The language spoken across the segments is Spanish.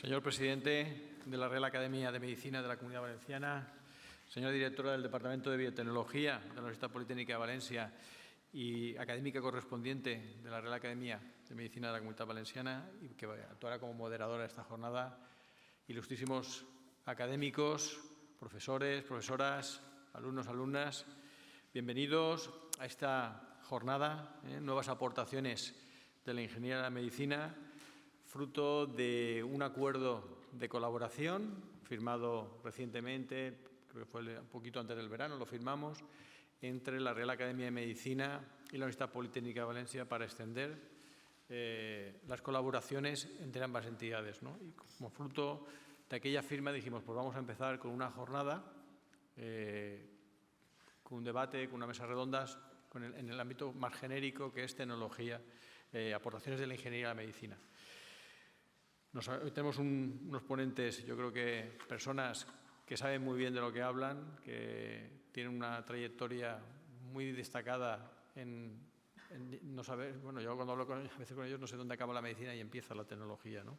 Señor presidente de la Real Academia de Medicina de la Comunidad Valenciana, señora directora del Departamento de Biotecnología de la Universidad Politécnica de Valencia y académica correspondiente de la Real Academia de Medicina de la Comunidad Valenciana y que actuará como moderadora de esta jornada, ilustrísimos académicos, profesores, profesoras, alumnos, alumnas, bienvenidos a esta jornada, nuevas aportaciones de la Ingeniería de la Medicina, fruto de un acuerdo de colaboración firmado recientemente, creo que fue un poquito antes del verano, lo firmamos, entre la Real Academia de Medicina y la Universidad Politécnica de Valencia para extender las colaboraciones entre ambas entidades, ¿no? Y como fruto de aquella firma dijimos, pues vamos a empezar con una jornada, con un debate, con una mesa redondas, en el ámbito más genérico que es tecnología, aportaciones de la ingeniería a la medicina. Hoy tenemos unos ponentes, yo creo que personas que saben muy bien de lo que hablan, que tienen una trayectoria muy destacada en no saber, bueno, yo cuando hablo a veces con ellos no sé dónde acaba la medicina y empieza la tecnología, ¿no?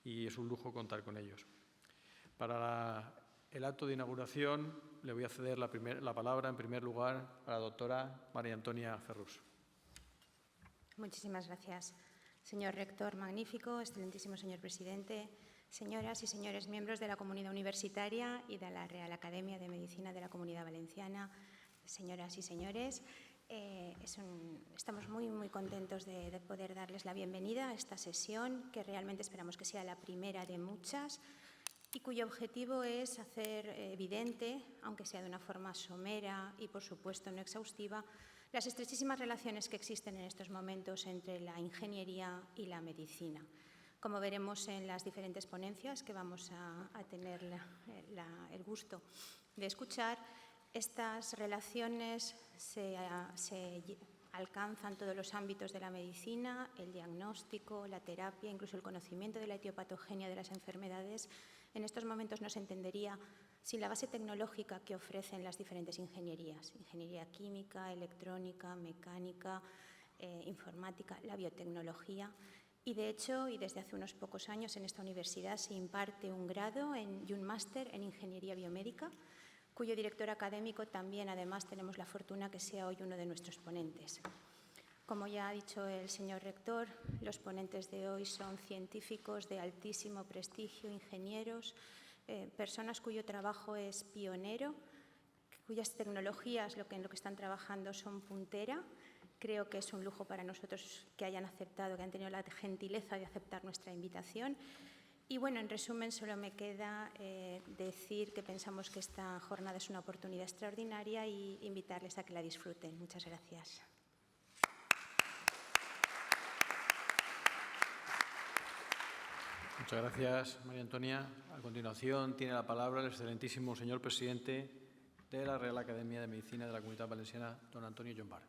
Y es un lujo contar con ellos. Para el acto de inauguración le voy a ceder la palabra en primer lugar a la doctora María Antonia Ferrús. Muchísimas gracias. Señor rector magnífico, excelentísimo señor presidente, señoras y señores miembros de la comunidad universitaria y de la Real Academia de Medicina de la Comunidad Valenciana, señoras y señores, estamos muy contentos de poder darles la bienvenida a esta sesión, que realmente esperamos que sea la primera de muchas y cuyo objetivo es hacer evidente, aunque sea de una forma somera y, por supuesto, no exhaustiva, las estrechísimas relaciones que existen en estos momentos entre la ingeniería y la medicina. Como veremos en las diferentes ponencias que vamos a tener el gusto de escuchar, estas relaciones se alcanzan todos los ámbitos de la medicina, el diagnóstico, la terapia, incluso el conocimiento de la etiopatogenia de las enfermedades. En estos momentos no se entendería sin la base tecnológica que ofrecen las diferentes ingenierías, ingeniería química, electrónica, mecánica, informática, la biotecnología. Y de hecho, y desde hace unos pocos años en esta universidad se imparte un grado y un máster en ingeniería biomédica, cuyo director académico también, además, tenemos la fortuna que sea hoy uno de nuestros ponentes. Como ya ha dicho el señor rector, los ponentes de hoy son científicos de altísimo prestigio, ingenieros, personas cuyo trabajo es pionero, cuyas tecnologías en lo que están trabajando son puntera. Creo que es un lujo para nosotros que hayan aceptado, que han tenido la gentileza de aceptar nuestra invitación. Y bueno, en resumen, solo me queda decir que pensamos que esta jornada es una oportunidad extraordinaria y invitarles a que la disfruten. Muchas gracias. Muchas gracias, María Antonia. A continuación tiene la palabra el excelentísimo señor presidente de la Real Academia de Medicina de la Comunidad Valenciana, don Antonio Llombart.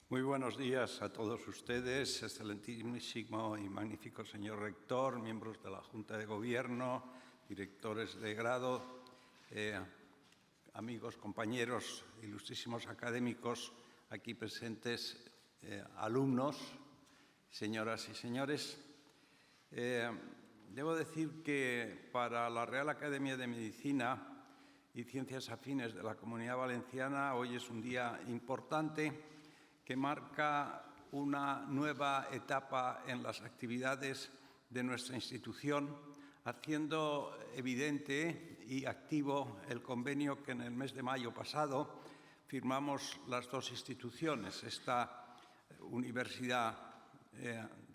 Muy buenos días a todos ustedes, excelentísimo y magnífico señor rector, miembros de la Junta de Gobierno, directores de grado, amigos, compañeros, ilustrísimos académicos aquí presentes, alumnos, señoras y señores. Debo decir que para la Real Academia de Medicina y Ciencias Afines de la Comunidad Valenciana hoy es un día importante que marca una nueva etapa en las actividades de nuestra institución, haciendo evidente y activo el convenio que en el mes de mayo pasado firmamos las dos instituciones, esta universidad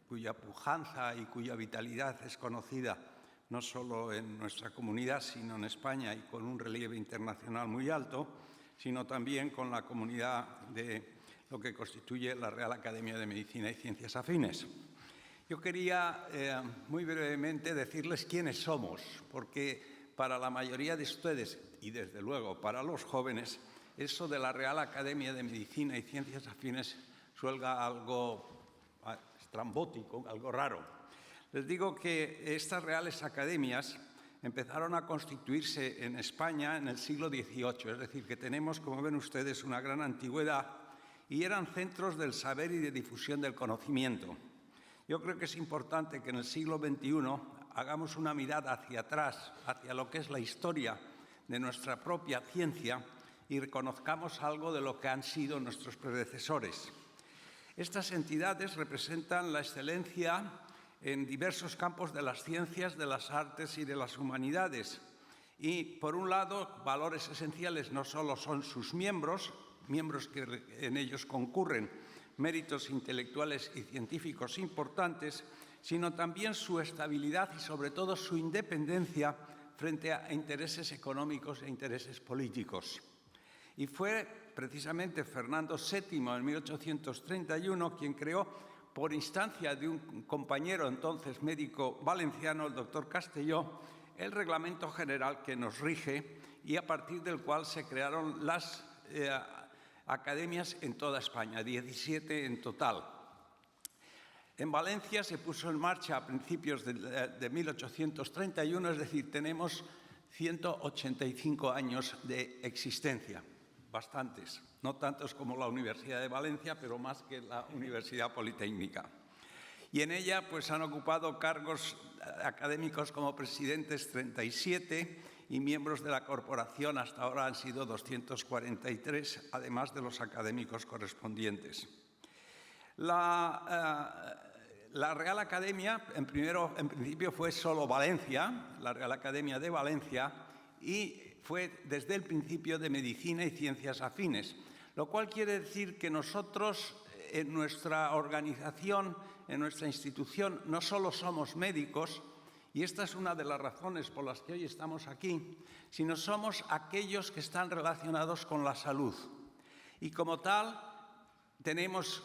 cuya pujanza y cuya vitalidad es conocida no solo en nuestra comunidad, sino en España y con un relieve internacional muy alto, sino también con la comunidad de lo que constituye la Real Academia de Medicina y Ciencias Afines. Yo quería muy brevemente decirles quiénes somos, porque para la mayoría de ustedes, y desde luego para los jóvenes, eso de la Real Academia de Medicina y Ciencias Afines suena algo estrambótico, algo raro. Les digo que estas reales academias empezaron a constituirse en España en el siglo XVIII, es decir, que tenemos, como ven ustedes, una gran antigüedad y eran centros del saber y de difusión del conocimiento. yo creo que es importante que en el siglo XXI hagamos una mirada hacia atrás, hacia lo que es la historia de nuestra propia ciencia y reconozcamos algo de lo que han sido nuestros predecesores. Estas entidades representan la excelencia en diversos campos de las ciencias, de las artes y de las humanidades. Y, por un lado, valores esenciales no solo son sus miembros que en ellos concurren méritos intelectuales y científicos importantes, sino también su estabilidad y, sobre todo, su independencia frente a intereses económicos e intereses políticos. Y fue precisamente Fernando VII, en 1831, quien creó, por instancia de un compañero entonces médico valenciano, el doctor Castelló, el Reglamento General que nos rige y a partir del cual se crearon las academias en toda España, 17 en total. En Valencia se puso en marcha a principios de 1831, es decir, tenemos 185 años de existencia, bastantes, no tantos como la Universidad de Valencia, pero más que la Universidad Politécnica. Y en ella pues, han ocupado cargos académicos como presidentes 37 y miembros de la corporación hasta ahora han sido 243, además de los académicos correspondientes. La Real Academia, en principio fue solo Valencia, la Real Academia de Valencia, y fue desde el principio de Medicina y Ciencias Afines, lo cual quiere decir que nosotros, en nuestra organización, en nuestra institución, no solo somos médicos, y esta es una de las razones por las que hoy estamos aquí, sino somos aquellos que están relacionados con la salud. Y como tal, tenemos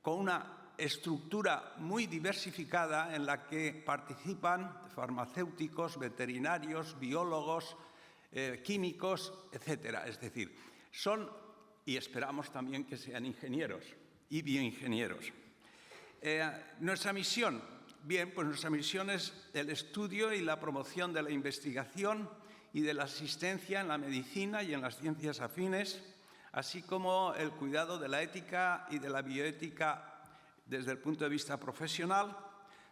con una estructura muy diversificada en la que participan farmacéuticos, veterinarios, biólogos, químicos, etcétera. Es decir, son, y esperamos también que sean ingenieros y bioingenieros. Nuestra misión, bien, pues nuestra misión es el estudio y la promoción de la investigación y de la asistencia en la medicina y en las ciencias afines, así como el cuidado de la ética y de la bioética desde el punto de vista profesional.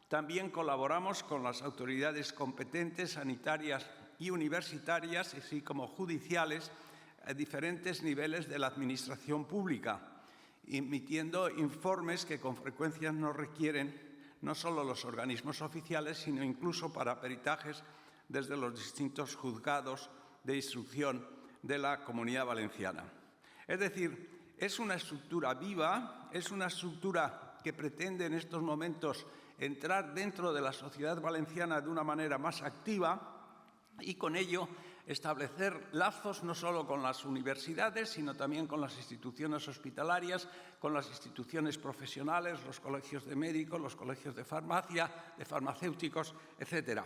También colaboramos con las autoridades competentes, sanitarias y universitarias, así como judiciales, a diferentes niveles de la administración pública, emitiendo informes que con frecuencia nos requieren no solo los organismos oficiales, sino incluso para peritajes desde los distintos juzgados de instrucción de la Comunidad Valenciana. Es decir, es una estructura viva, es una estructura que pretende en estos momentos entrar dentro de la sociedad valenciana de una manera más activa y con ello establecer lazos no solo con las universidades, sino también con las instituciones hospitalarias, con las instituciones profesionales, los colegios de médicos, los colegios de farmacia, de farmacéuticos, etcétera.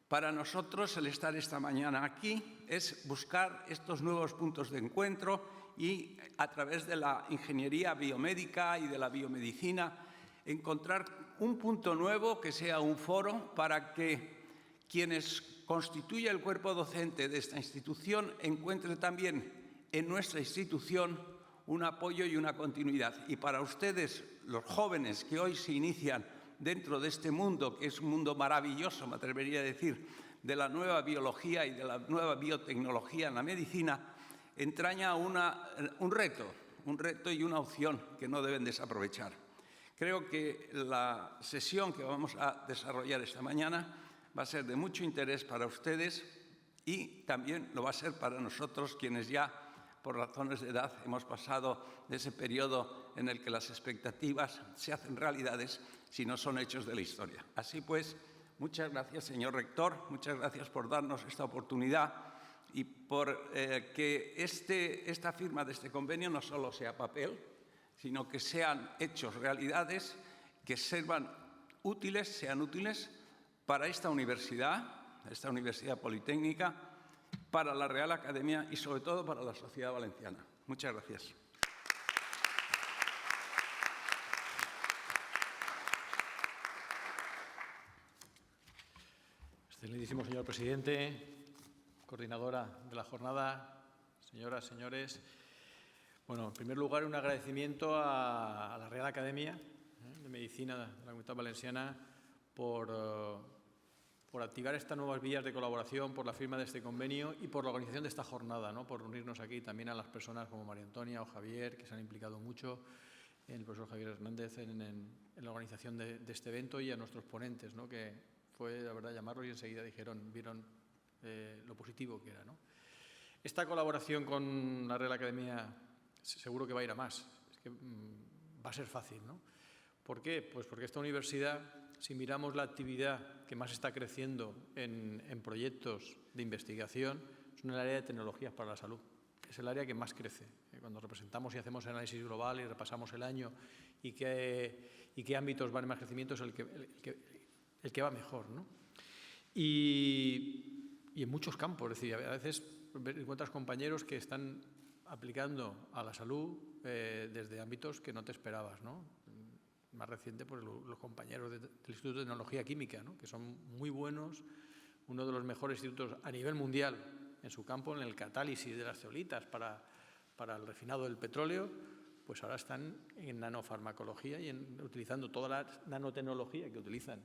Para nosotros el estar esta mañana aquí es buscar estos nuevos puntos de encuentro y a través de la ingeniería biomédica y de la biomedicina encontrar un punto nuevo que sea un foro para que quienes constituyen el cuerpo docente de esta institución encuentren también en nuestra institución un apoyo y una continuidad. Y para ustedes, los jóvenes que hoy se inician dentro de este mundo, que es un mundo maravilloso, me atrevería a decir, de la nueva biología y de la nueva biotecnología en la medicina, entraña un reto y una opción que no deben desaprovechar. Creo que la sesión que vamos a desarrollar esta mañana va a ser de mucho interés para ustedes y también lo va a ser para nosotros, quienes ya, por razones de edad, hemos pasado de ese periodo en el que las expectativas se hacen realidades si no son hechos de la historia. Así pues, muchas gracias, señor rector, muchas gracias por darnos esta oportunidad y por que esta firma de este convenio no solo sea papel, sino que sean hechos realidades, que sean útiles para esta universidad politécnica, para la Real Academia y sobre todo para la sociedad valenciana. Muchas gracias. Excelentísimo señor presidente, coordinadora de la jornada, señoras, señores. Bueno, en primer lugar, un agradecimiento a la Real Academia de Medicina de la Comunidad Valenciana por activar estas nuevas vías de colaboración, por la firma de este convenio y por la organización de esta jornada, ¿no? Por reunirnos aquí, también a las personas como María Antonia o Javier, que se han implicado mucho, el profesor Javier Hernández en la organización de este evento, y a nuestros ponentes, ¿no? Que fue, la verdad, llamarlos y enseguida vieron lo positivo que era, ¿no? Esta colaboración con la Real Academia seguro que va a ir a más, es que va a ser fácil, ¿no? ¿Por qué? Pues porque esta universidad, si miramos la actividad que más está creciendo en proyectos de investigación, es en el área de tecnologías para la salud. Es el área que más crece. Cuando representamos y hacemos análisis global y repasamos el año y qué ámbitos van en más crecimiento, es el que va mejor, ¿no? Y en muchos campos, es decir, a veces encuentras compañeros que están aplicando a la salud desde ámbitos que no te esperabas, ¿no? Más reciente, pues los compañeros del Instituto de Tecnología Química, ¿no? Que son muy buenos, uno de los mejores institutos a nivel mundial en su campo, en el catálisis de las zeolitas para el refinado del petróleo, pues ahora están en nanofarmacología y utilizando toda la nanotecnología que utilizan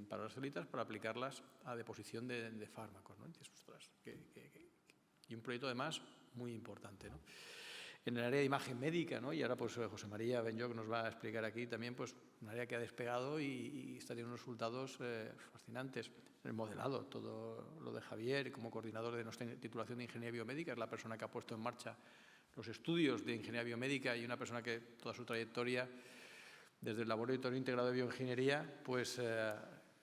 para las zeolitas para aplicarlas a deposición de fármacos, ¿no? Entonces, ostras, y un proyecto además muy importante, ¿no? En el área de imagen médica, ¿no? Y ahora pues José María Benlloch nos va a explicar aquí también pues un área que ha despegado y está teniendo unos resultados fascinantes. El modelado, todo lo de Javier como coordinador de nuestra titulación de Ingeniería Biomédica, es la persona que ha puesto en marcha los estudios de Ingeniería Biomédica y una persona que toda su trayectoria desde el Laboratorio Integrado de Bioingeniería, pues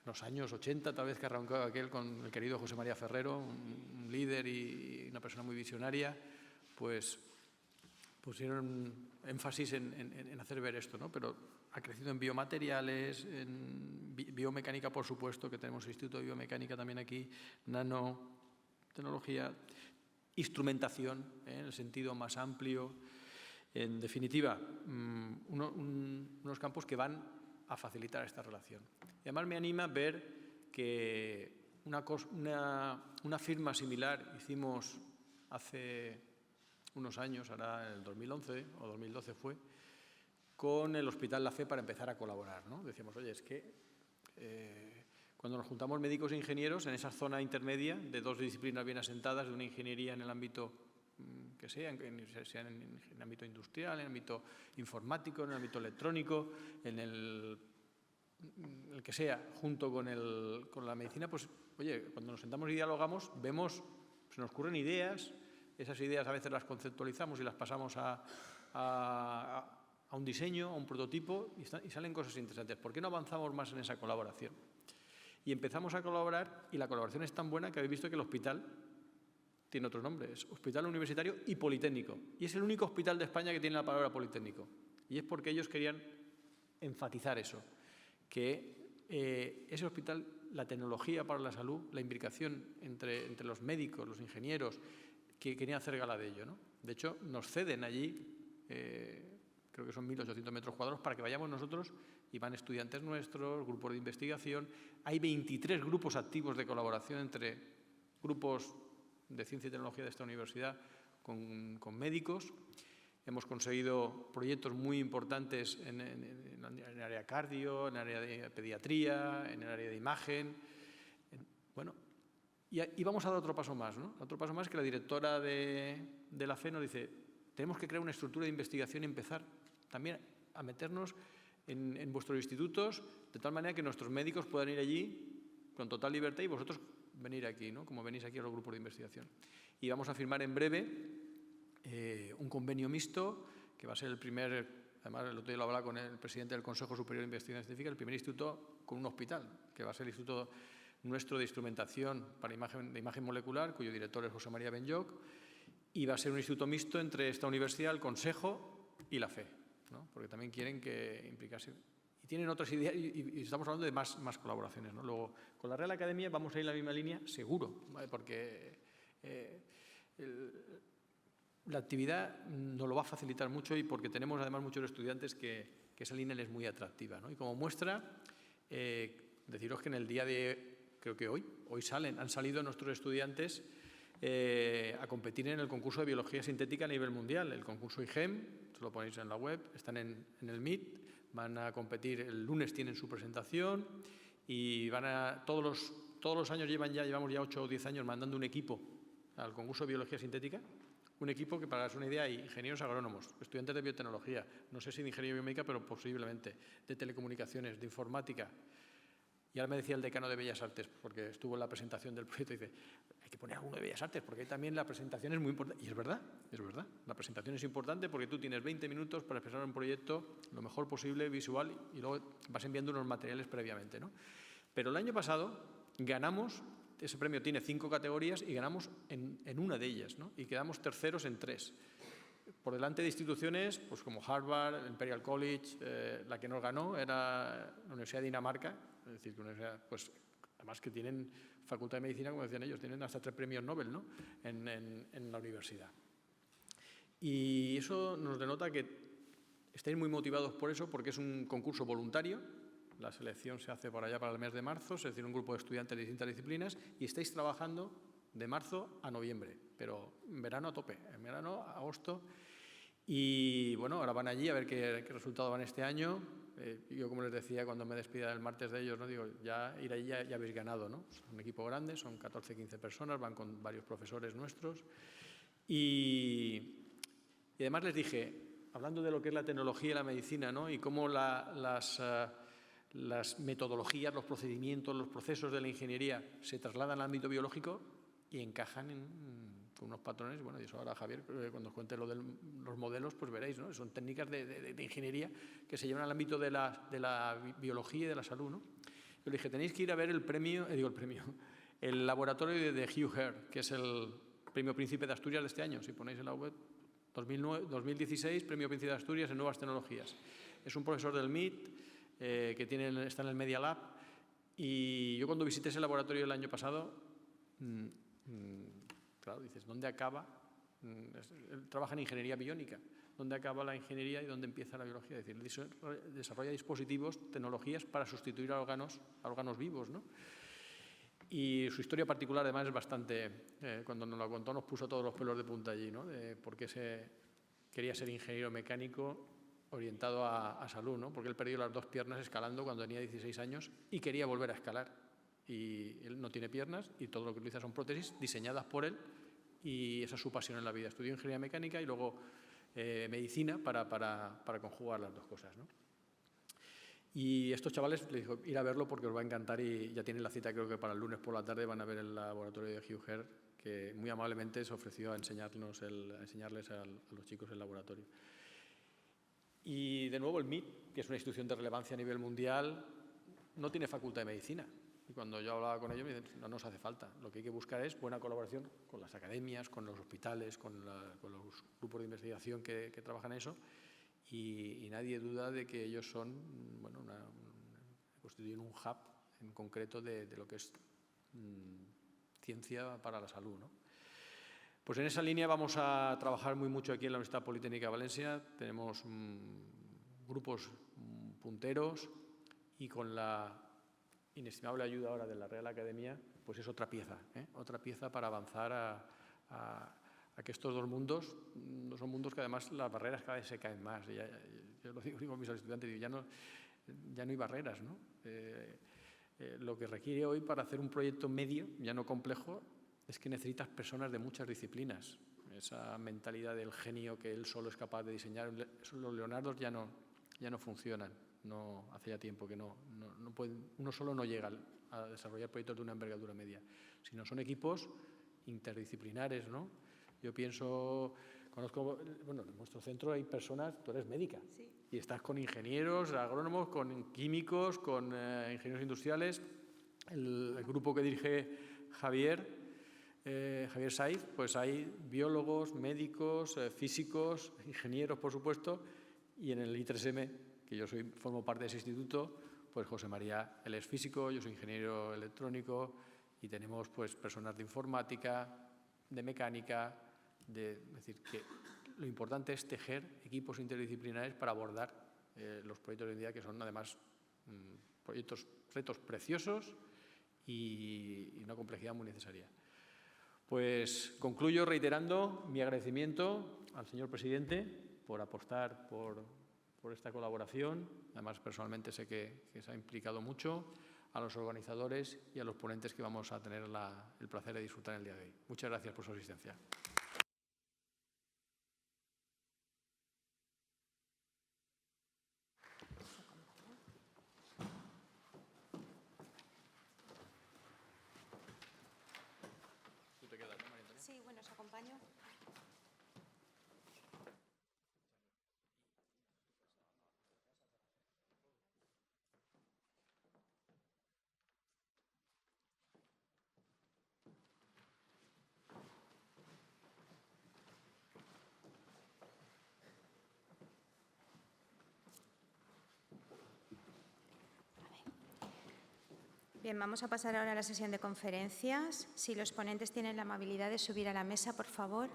los años 80 tal vez que arrancó aquel con el querido José María Ferrero, un líder y una persona muy visionaria, pues pusieron énfasis en hacer ver esto, ¿no? Pero ha crecido en biomateriales, en biomecánica, por supuesto, que tenemos el Instituto de Biomecánica también aquí, nanotecnología, instrumentación, en el sentido más amplio. En definitiva, unos campos que van a facilitar esta relación. Y además me anima ver que una firma similar hicimos hace unos años, ahora en el 2011 o 2012 fue, con el Hospital La Fe para empezar a colaborar, ¿no? Decíamos, oye, es que cuando nos juntamos médicos e ingenieros en esa zona intermedia de dos disciplinas bien asentadas, de una ingeniería en el ámbito que sea en el ámbito industrial, en el ámbito informático, en el ámbito electrónico, en el que sea, junto con la medicina, pues, oye, cuando nos sentamos y dialogamos, vemos, se nos ocurren ideas. Esas ideas a veces las conceptualizamos y las pasamos a un diseño, a un prototipo y salen cosas interesantes. ¿Por qué no avanzamos más en esa colaboración? Y empezamos a colaborar y la colaboración es tan buena que habéis visto que el hospital tiene otro nombre, es Hospital Universitario y Politécnico. Y es el único hospital de España que tiene la palabra Politécnico. Y es porque ellos querían enfatizar eso, que ese hospital, la tecnología para la salud, la imbricación entre los médicos, los ingenieros, que querían hacer gala de ello, ¿no? De hecho, nos ceden allí, creo que son 1.800 metros cuadrados, para que vayamos nosotros, y van estudiantes nuestros, grupos de investigación. Hay 23 grupos activos de colaboración entre grupos de ciencia y tecnología de esta universidad con médicos. Hemos conseguido proyectos muy importantes en el área cardio, en el área de pediatría, en el área de imagen. Bueno, y vamos a dar otro paso más, ¿no? Otro paso más que la directora de la FE nos dice, tenemos que crear una estructura de investigación y empezar también a meternos en vuestros institutos, de tal manera que nuestros médicos puedan ir allí con total libertad y vosotros venir aquí, ¿no? Como venís aquí a los grupos de investigación. Y vamos a firmar en breve un convenio mixto, que va a ser el primer, además el otro día lo hablaba con el presidente del Consejo Superior de Investigación Científica, el primer instituto con un hospital, que va a ser el Instituto nuestro de Instrumentación para imagen molecular, cuyo director es José María Benlloch, y va a ser un instituto mixto entre esta universidad, el Consejo y la FE, ¿no? Porque también quieren que implicarse. Y tienen otras ideas y estamos hablando de más colaboraciones, ¿no? Luego, con la Real Academia vamos a ir en la misma línea, seguro, ¿vale? Porque la actividad nos lo va a facilitar mucho y porque tenemos además muchos estudiantes que esa línea les es muy atractiva, ¿no? Y como muestra, deciros que en el día de, creo que hoy han salido nuestros estudiantes a competir en el concurso de biología sintética a nivel mundial, el concurso IGEM, se lo ponéis en la web, están en el MIT, van a competir, el lunes tienen su presentación y todos los años llevamos ya 8 o 10 años mandando un equipo al concurso de biología sintética. Un equipo que, para darse una idea, hay ingenieros agrónomos, estudiantes de biotecnología, no sé si de ingeniería biomédica, pero posiblemente, de telecomunicaciones, de informática. Y ahora me decía el decano de Bellas Artes, porque estuvo en la presentación del proyecto, y dice, hay que poner alguno de Bellas Artes, porque ahí también la presentación es muy importante. Y es verdad, la presentación es importante porque tú tienes 20 minutos para expresar un proyecto lo mejor posible, visual, y luego vas enviando unos materiales previamente, ¿no? Pero el año pasado ganamos. Ese premio tiene 5 categorías y ganamos en una de ellas, ¿no? Y quedamos terceros en 3. Por delante de instituciones pues como Harvard, Imperial College, la que nos ganó era la Universidad de Dinamarca, es decir, que universidad, pues, además que tienen Facultad de Medicina, como decían ellos, tienen hasta 3 premios Nobel, ¿no? en la universidad. Y eso nos denota que estáis muy motivados por eso, porque es un concurso voluntario. La selección se hace por allá para el mes de marzo, es decir, un grupo de estudiantes de distintas disciplinas, y estáis trabajando de marzo a noviembre, pero en verano a tope, en verano, agosto. Y bueno, ahora van allí a ver qué resultado van este año. Yo, como les decía cuando me despida el martes de ellos, ¿no? Digo, ya ir allí ya habéis ganado, ¿no? Es un equipo grande, son 14, 15 personas, van con varios profesores nuestros. Y además les dije, hablando de lo que es la tecnología y la medicina, ¿no? Y cómo las metodologías, los procedimientos, los procesos de la ingeniería se trasladan al ámbito biológico y encajan con unos patrones. Bueno, y eso ahora, Javier, cuando os cuente lo de los modelos, pues veréis, ¿no? Son técnicas de ingeniería que se llevan al ámbito de la biología y de la salud, ¿no? Yo le dije, tenéis que ir a ver el laboratorio de Hugh Herr, que es el premio Príncipe de Asturias de este año. Si ponéis en la web, 2016, premio Príncipe de Asturias en nuevas tecnologías. Es un profesor del MIT, que está en el Media Lab, y yo cuando visité ese laboratorio el año pasado, claro, dices, ¿dónde acaba? Él trabaja en ingeniería biónica. ¿Dónde acaba la ingeniería y dónde empieza la biología? Es decir, desarrolla dispositivos, tecnologías para sustituir a órganos vivos, ¿no? Y su historia particular, además, es bastante... cuando nos lo contó, nos puso todos los pelos de punta allí, ¿no? De por qué quería ser ingeniero mecánico orientado a salud, ¿no? Porque él perdió las 2 piernas escalando cuando tenía 16 años y quería volver a escalar. Y él no tiene piernas y todo lo que utiliza son prótesis diseñadas por él, y esa es su pasión en la vida. Estudió ingeniería mecánica y luego medicina para conjugar las 2 cosas, ¿no? Y estos chavales, les digo, ir a verlo porque os va a encantar, y ya tienen la cita, creo que para el lunes por la tarde van a ver el laboratorio de Hugh Herr, que muy amablemente se ofreció a enseñarles a los chicos el laboratorio. Y de nuevo el MIT, que es una institución de relevancia a nivel mundial, no tiene facultad de medicina. Y cuando yo hablaba con ellos me dicen, no nos hace falta. Lo que hay que buscar es buena colaboración con las academias, con los hospitales, con los grupos de investigación que trabajan en eso. Y nadie duda de que ellos son, bueno, constituyen un hub en concreto de lo que es ciencia para la salud, ¿no? Pues en esa línea vamos a trabajar muy mucho aquí en la Universidad Politécnica de Valencia. Tenemos grupos punteros, y con la inestimable ayuda ahora de la Real Academia, pues es otra pieza para avanzar a que estos 2 mundos son mundos que además las barreras cada vez se caen más. Yo lo digo a mis estudiantes, digo, ya no hay barreras, ¿no? Lo que requiere hoy para hacer un proyecto medio, ya no complejo, es que necesitas personas de muchas disciplinas. Esa mentalidad del genio que él solo es capaz de diseñar. Los Leonardos ya no funcionan. No, hace ya tiempo que no pueden, uno solo no llega a desarrollar proyectos de una envergadura media, sino son equipos interdisciplinares, ¿no? Yo conozco, bueno, en nuestro centro hay personas, tú eres médica, sí, y estás con ingenieros, agrónomos, con químicos, con ingenieros industriales. El grupo que dirige Javier Saiz, pues hay biólogos, médicos, físicos, ingenieros, por supuesto, y en el I3M, que yo formo parte de ese instituto, pues José María, él es físico, yo soy ingeniero electrónico, y tenemos pues personas de informática, de mecánica, es decir, que lo importante es tejer equipos interdisciplinares para abordar los proyectos de hoy en día, que son además retos preciosos y una complejidad muy necesaria. Pues concluyo reiterando mi agradecimiento al señor presidente por apostar por por esta colaboración. Además, personalmente sé que se ha implicado mucho, a los organizadores y a los ponentes que vamos a tener el placer de disfrutar el día de hoy. Muchas gracias por su asistencia. ¿Tú te quedas, no, María Antonia? Sí, bueno, os acompaño. Bien, vamos a pasar ahora a la sesión de conferencias. Si los ponentes tienen la amabilidad de subir a la mesa, por favor.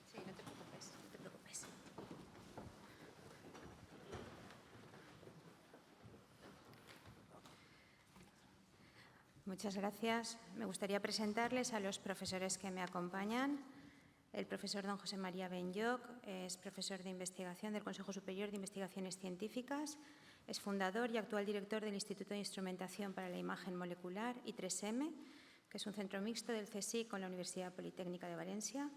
Sí, no te preocupes, no te preocupes. Muchas gracias. Me gustaría presentarles a los profesores que me acompañan. El profesor don José María Benlloch es profesor de investigación del Consejo Superior de Investigaciones Científicas, es fundador y actual director del Instituto de Instrumentación para la Imagen Molecular, I3M, que es un centro mixto del CSIC con la Universidad Politécnica de Valencia.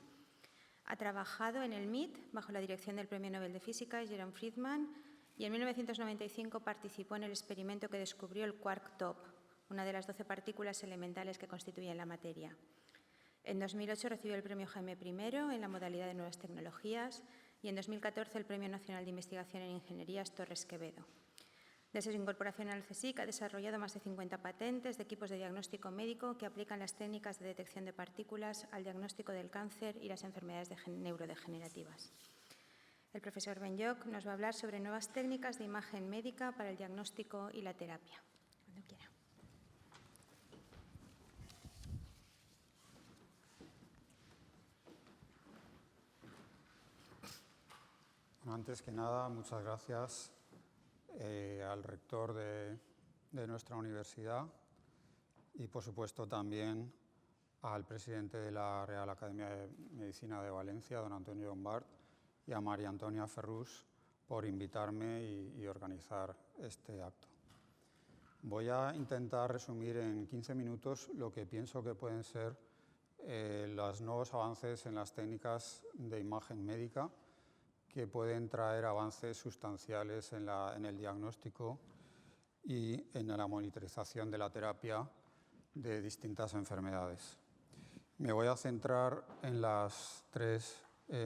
Ha trabajado en el MIT bajo la dirección del Premio Nobel de Física Jerome Friedman y en 1995 participó en el experimento que descubrió el quark top, una de las 12 partículas elementales que constituyen la materia. En 2008 recibió el Premio Jaime I en la modalidad de Nuevas Tecnologías y en 2014 el Premio Nacional de Investigación en Ingenierías Torres Quevedo. Desde su incorporación al CSIC ha desarrollado más de 50 patentes de equipos de diagnóstico médico que aplican las técnicas de detección de partículas al diagnóstico del cáncer y las enfermedades neurodegenerativas. El profesor Benlloch nos va a hablar sobre nuevas técnicas de imagen médica para el diagnóstico y la terapia. Cuando quiera. Antes que nada, muchas gracias al rector de nuestra universidad y, por supuesto, también al presidente de la Real Academia de Medicina de Valencia, don Antonio Llombart, y a María Antonia Ferrús por invitarme y organizar este acto. Voy a intentar resumir en 15 minutos lo que pienso que pueden ser los nuevos avances en las técnicas de imagen médica que pueden traer avances sustanciales en el diagnóstico y en la monitorización de la terapia de distintas enfermedades. Me voy a centrar en las tres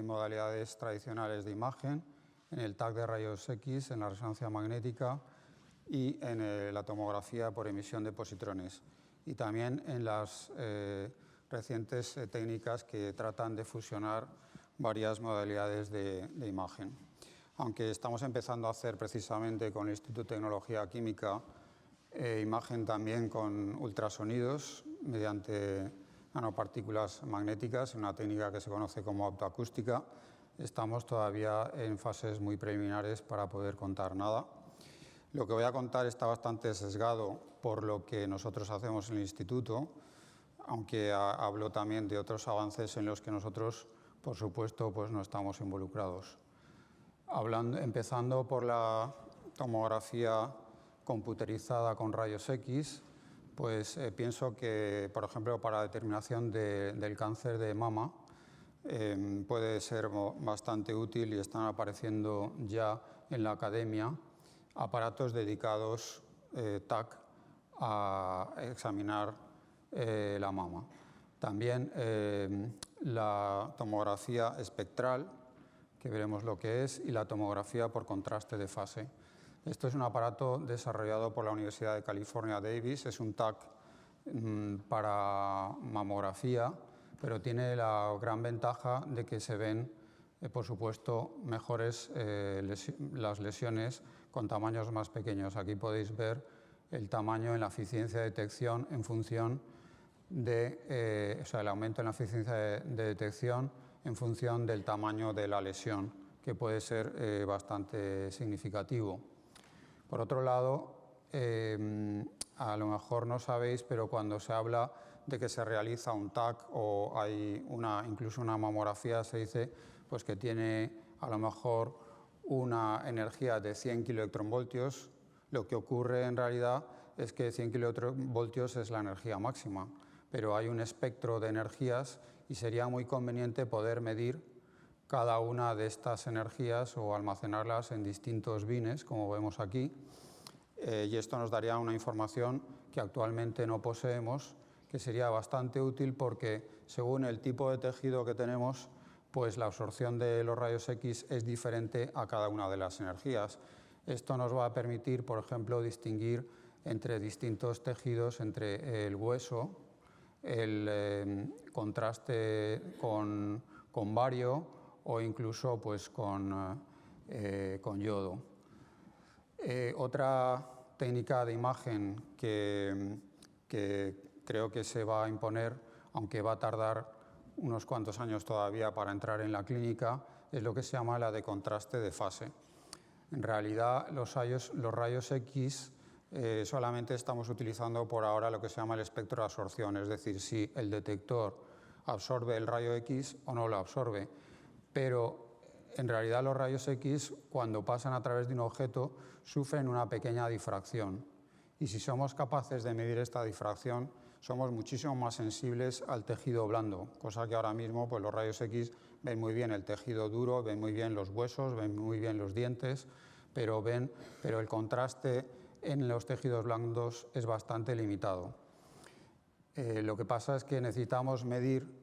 modalidades tradicionales de imagen, en el TAC de rayos X, en la resonancia magnética y en la tomografía por emisión de positrones, y también en las recientes técnicas que tratan de fusionar varias modalidades de imagen. Aunque estamos empezando a hacer precisamente con el Instituto de Tecnología Química imagen también con ultrasonidos mediante nanopartículas magnéticas, una técnica que se conoce como optoacústica, estamos todavía en fases muy preliminares para poder contar nada. Lo que voy a contar está bastante sesgado por lo que nosotros hacemos en el instituto, aunque hablo también de otros avances en los que nosotros, por supuesto, pues no estamos involucrados. Empezando por la tomografía computerizada con rayos X, pues pienso que, por ejemplo, para la determinación del cáncer de mama puede ser bastante útil y están apareciendo ya en la academia aparatos dedicados TAC a examinar la mama. También la tomografía espectral, que veremos lo que es, y la tomografía por contraste de fase. Esto es un aparato desarrollado por la Universidad de California, Davis. Es un TAC para mamografía, pero tiene la gran ventaja de que se ven, por supuesto, mejores las lesiones con tamaños más pequeños. Aquí podéis ver el tamaño en la eficiencia de detección en función de, el aumento en la eficiencia de detección en función del tamaño de la lesión, que puede ser bastante significativo. Por otro lado, a lo mejor no sabéis, pero cuando se habla de que se realiza un TAC o hay incluso una mamografía, se dice pues, que tiene a lo mejor una energía de 100 kiloelectronvoltios. Lo que ocurre en realidad es que 100 kilovoltios es la energía máxima, pero hay un espectro de energías y sería muy conveniente poder medir cada una de estas energías o almacenarlas en distintos bines, como vemos aquí, y esto nos daría una información que actualmente no poseemos, que sería bastante útil porque según el tipo de tejido que tenemos, pues la absorción de los rayos X es diferente a cada una de las energías. Esto nos va a permitir, por ejemplo, distinguir entre distintos tejidos, entre el hueso, el contraste con bario o incluso pues, con yodo. Otra técnica de imagen que creo que se va a imponer, aunque va a tardar unos cuantos años todavía para entrar en la clínica, es lo que se llama la de contraste de fase. En realidad, los rayos X solamente estamos utilizando por ahora lo que se llama el espectro de absorción, es decir, si el detector absorbe el rayo X o no lo absorbe. Pero en realidad los rayos X, cuando pasan a través de un objeto, sufren una pequeña difracción. Y si somos capaces de medir esta difracción, somos muchísimo más sensibles al tejido blando, cosa que ahora mismo pues, los rayos X ven muy bien el tejido duro, ven muy bien los huesos, ven muy bien los dientes, pero el contraste en los tejidos blandos es bastante limitado. Lo que pasa es que necesitamos medir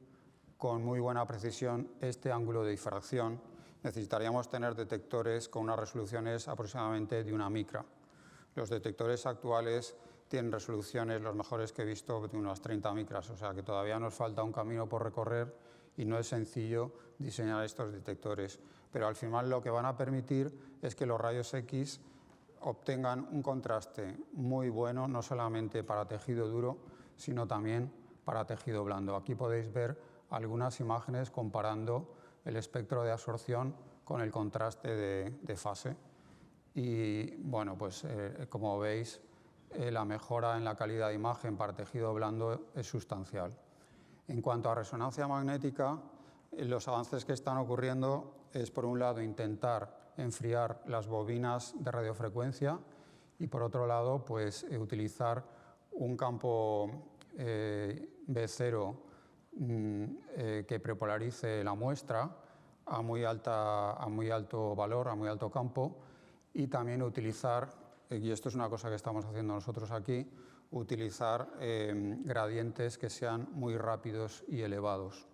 con muy buena precisión este ángulo de difracción. Necesitaríamos tener detectores con unas resoluciones aproximadamente de 1 micra. Los detectores actuales tienen resoluciones, los mejores que he visto, de unas 30 micras, o sea que todavía nos falta un camino por recorrer y no es sencillo diseñar estos detectores. Pero al final lo que van a permitir es que los rayos X obtengan un contraste muy bueno, no solamente para tejido duro, sino también para tejido blando. Aquí podéis ver algunas imágenes comparando el espectro de absorción con el contraste de fase. Y bueno, pues como veis, la mejora en la calidad de imagen para tejido blando es sustancial. En cuanto a resonancia magnética, los avances que están ocurriendo es, por un lado, intentar enfriar las bobinas de radiofrecuencia y, por otro lado, pues, utilizar un campo B0 que prepolarice la muestra a muy alto valor, a muy alto campo, y también utilizar, y esto es una cosa que estamos haciendo nosotros aquí, utilizar gradientes que sean muy rápidos y elevados.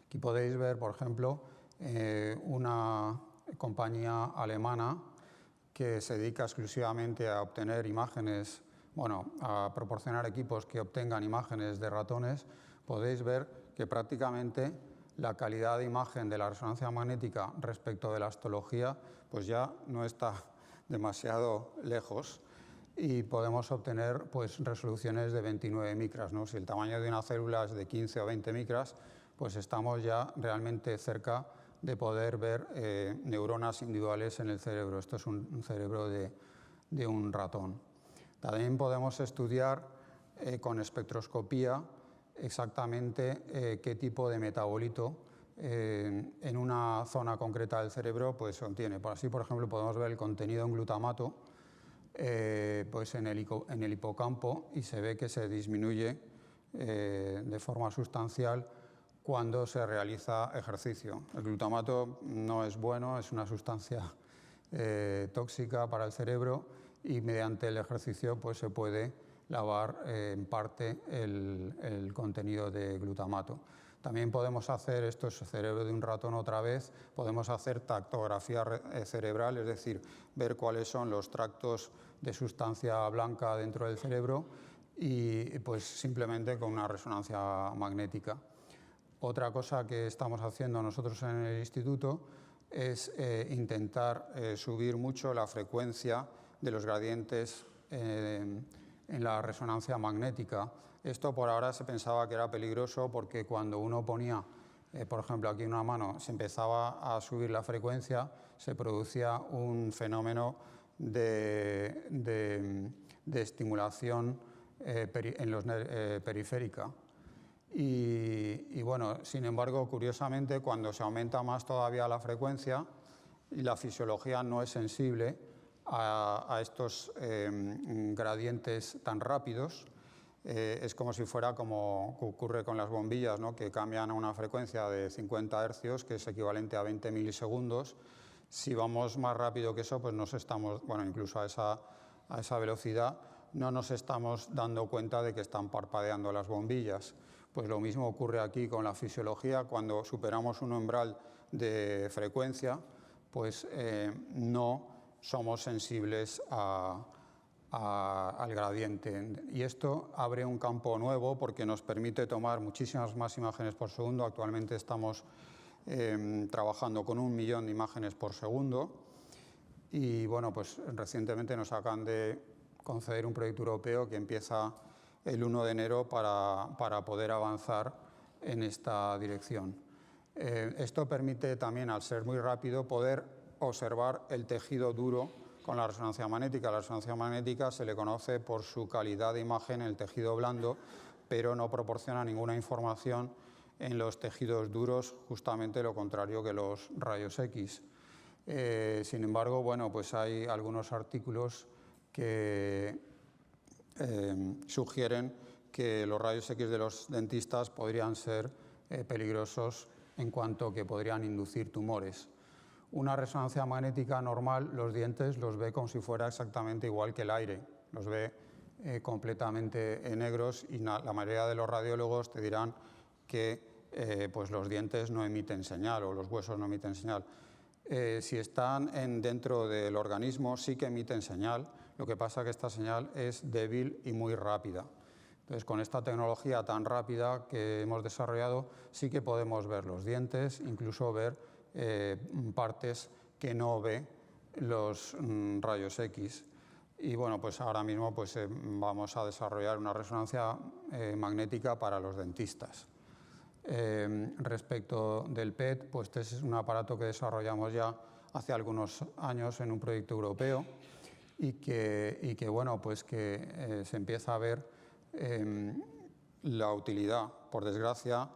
Aquí podéis ver, por ejemplo, una compañía alemana que se dedica exclusivamente a obtener imágenes, a proporcionar equipos que obtengan imágenes de ratones. Podéis ver que prácticamente la calidad de imagen de la resonancia magnética respecto de la histología pues ya no está demasiado lejos y podemos obtener pues, resoluciones de 29 micras, ¿no? Si el tamaño de una célula es de 15 o 20 micras, pues estamos ya realmente cerca de poder ver neuronas individuales en el cerebro. Esto es un cerebro de un ratón. También podemos estudiar con espectroscopía exactamente qué tipo de metabolito en una zona concreta del cerebro pues contiene. Así, por ejemplo, podemos ver el contenido en glutamato pues en el hipocampo y se ve que se disminuye de forma sustancial cuando se realiza ejercicio. El glutamato no es bueno, es una sustancia tóxica para el cerebro y mediante el ejercicio pues, se puede lavar en parte el contenido de glutamato. También podemos hacer, esto es cerebro de un ratón otra vez, podemos hacer tractografía cerebral, es decir, ver cuáles son los tractos de sustancia blanca dentro del cerebro y pues simplemente con una resonancia magnética. Otra cosa que estamos haciendo nosotros en el instituto es intentar subir mucho la frecuencia de los gradientes en la resonancia magnética. Esto por ahora se pensaba que era peligroso porque cuando uno ponía, por ejemplo, aquí en una mano, se empezaba a subir la frecuencia, se producía un fenómeno de estimulación periférica. Y bueno, sin embargo, curiosamente, cuando se aumenta más todavía la frecuencia y la fisiología no es sensible a estos gradientes tan rápidos, es como si fuera como ocurre con las bombillas, ¿no?, que cambian a una frecuencia de 50 hercios, que es equivalente a 20 milisegundos. Si vamos más rápido que eso, pues incluso a esa velocidad, no nos estamos dando cuenta de que están parpadeando las bombillas. Pues lo mismo ocurre aquí con la fisiología. Cuando superamos un umbral de frecuencia, pues no somos sensibles al gradiente. Y esto abre un campo nuevo porque nos permite tomar muchísimas más imágenes por segundo. Actualmente estamos trabajando con 1 millón de imágenes por segundo. Y bueno, pues recientemente nos acaban de conceder un proyecto europeo que empieza el 1 de enero para poder avanzar en esta dirección. Esto permite también, al ser muy rápido, poder observar el tejido duro con la resonancia magnética. La resonancia magnética se le conoce por su calidad de imagen en el tejido blando, pero no proporciona ninguna información en los tejidos duros, justamente lo contrario que los rayos X. Sin embargo, bueno, pues hay algunos artículos que sugieren que los rayos X de los dentistas podrían ser peligrosos en cuanto que podrían inducir tumores. Una resonancia magnética normal, los dientes los ve como si fuera exactamente igual que el aire, los ve completamente negros, y la mayoría de los radiólogos te dirán que pues los dientes no emiten señal o los huesos no emiten señal. Si están dentro del organismo sí que emiten señal, lo que pasa es que esta señal es débil y muy rápida. Entonces, con esta tecnología tan rápida que hemos desarrollado, sí que podemos ver los dientes, incluso ver partes que no ve los rayos X. Y bueno, pues ahora mismo pues, vamos a desarrollar una resonancia magnética para los dentistas. Respecto del PET, pues este es un aparato que desarrollamos ya hace algunos años en un proyecto europeo y que bueno, pues que se empieza a ver la utilidad. Por desgracia,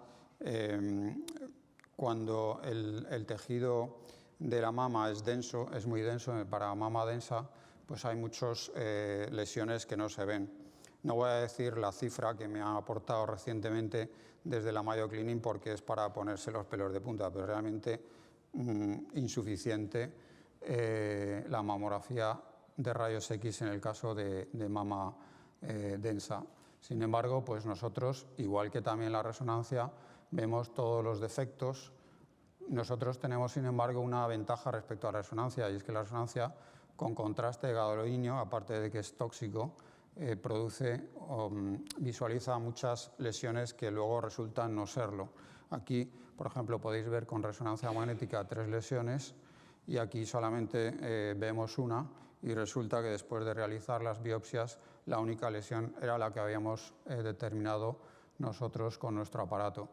cuando el tejido de la mama es denso, es muy denso, para mama densa, pues hay muchas lesiones que no se ven. No voy a decir la cifra que me ha aportado recientemente desde la Mayo Clinic porque es para ponerse los pelos de punta, pero realmente insuficiente la mamografía de rayos X en el caso de mama densa. Sin embargo, pues nosotros, igual que también la resonancia, vemos todos los defectos. Nosotros tenemos, sin embargo, una ventaja respecto a la resonancia, y es que la resonancia, con contraste de gadolínio, aparte de que es tóxico, produce o visualiza muchas lesiones que luego resultan no serlo. Aquí, por ejemplo, podéis ver con resonancia magnética 3 lesiones y aquí solamente vemos una, y resulta que después de realizar las biopsias la única lesión era la que habíamos determinado nosotros con nuestro aparato.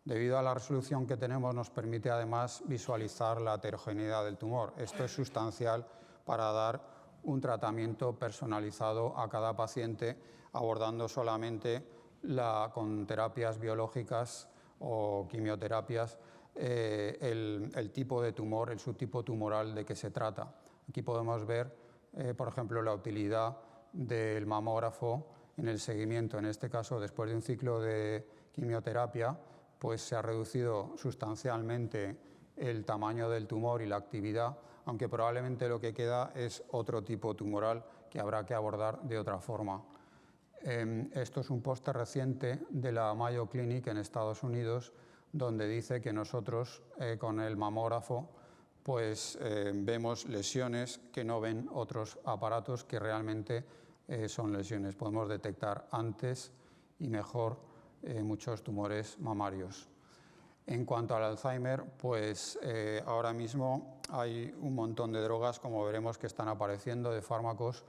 Debido a la resolución que tenemos, nos permite además visualizar la heterogeneidad del tumor. Esto es sustancial para dar un tratamiento personalizado a cada paciente, abordando solamente con terapias biológicas o quimioterapias el tipo de tumor, el subtipo tumoral de que se trata. Aquí podemos ver, por ejemplo, la utilidad del mamógrafo en el seguimiento. En este caso, después de un ciclo de quimioterapia, pues se ha reducido sustancialmente el tamaño del tumor y la actividad, aunque probablemente lo que queda es otro tipo tumoral que habrá que abordar de otra forma. Esto es un póster reciente de la Mayo Clinic en Estados Unidos, donde dice que nosotros con el mamógrafo pues, vemos lesiones que no ven otros aparatos, que realmente son lesiones. Podemos detectar antes y mejor muchos tumores mamarios. En cuanto al Alzheimer, pues ahora mismo hay un montón de drogas, como veremos, que están apareciendo, de fármacos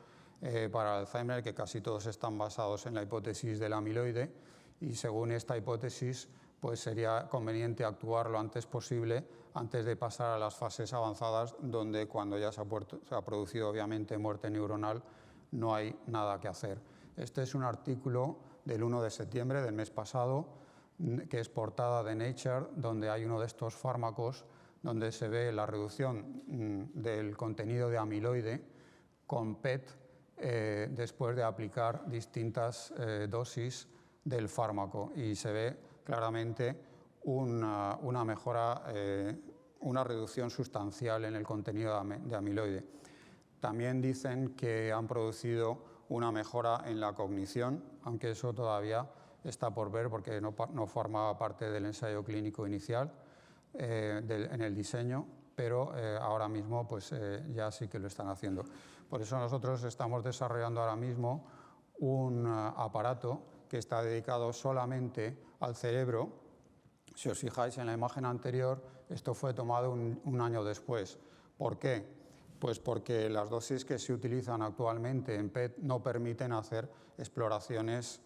para el Alzheimer, que casi todos están basados en la hipótesis del amiloide, y según esta hipótesis pues sería conveniente actuar lo antes posible antes de pasar a las fases avanzadas, donde cuando ya se ha producido obviamente muerte neuronal no hay nada que hacer. Este es un artículo del 1 de septiembre del mes pasado, que es portada de Nature, donde hay uno de estos fármacos donde se ve la reducción del contenido de amiloide con PET después de aplicar distintas dosis del fármaco, y se ve claramente una mejora, una reducción sustancial en el contenido de amiloide. También dicen que han producido una mejora en la cognición, aunque eso todavía está por ver porque no formaba parte del ensayo clínico inicial en el diseño, pero ahora mismo pues, ya sí que lo están haciendo. Por eso nosotros estamos desarrollando ahora mismo un aparato que está dedicado solamente al cerebro. Si os fijáis en la imagen anterior, esto fue tomado un año después. ¿Por qué? Pues porque las dosis que se utilizan actualmente en PET no permiten hacer exploraciones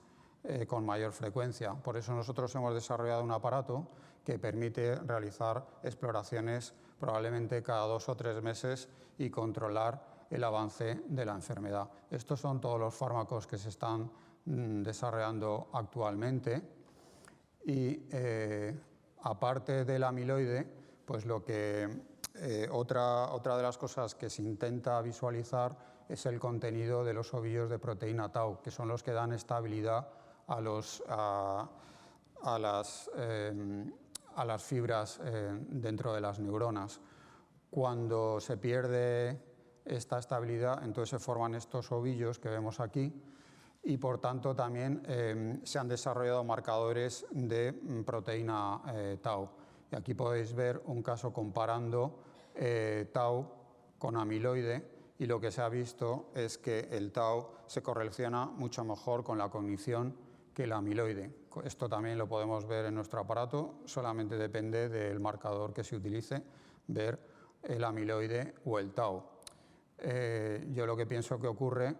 con mayor frecuencia. Por eso nosotros hemos desarrollado un aparato que permite realizar exploraciones probablemente cada 2 o 3 meses y controlar el avance de la enfermedad. Estos son todos los fármacos que se están desarrollando actualmente, y aparte del amiloide, pues otra de las cosas que se intenta visualizar es el contenido de los ovillos de proteína tau, que son los que dan estabilidad a las fibras dentro de las neuronas. Cuando se pierde esta estabilidad, entonces se forman estos ovillos que vemos aquí, y por tanto también se han desarrollado marcadores de proteína tau. Y aquí podéis ver un caso comparando tau con amiloide, y lo que se ha visto es que el tau se correlaciona mucho mejor con la cognición que el amiloide. Esto también lo podemos ver en nuestro aparato, solamente depende del marcador que se utilice, ver el amiloide o el tau. Yo lo que pienso que ocurre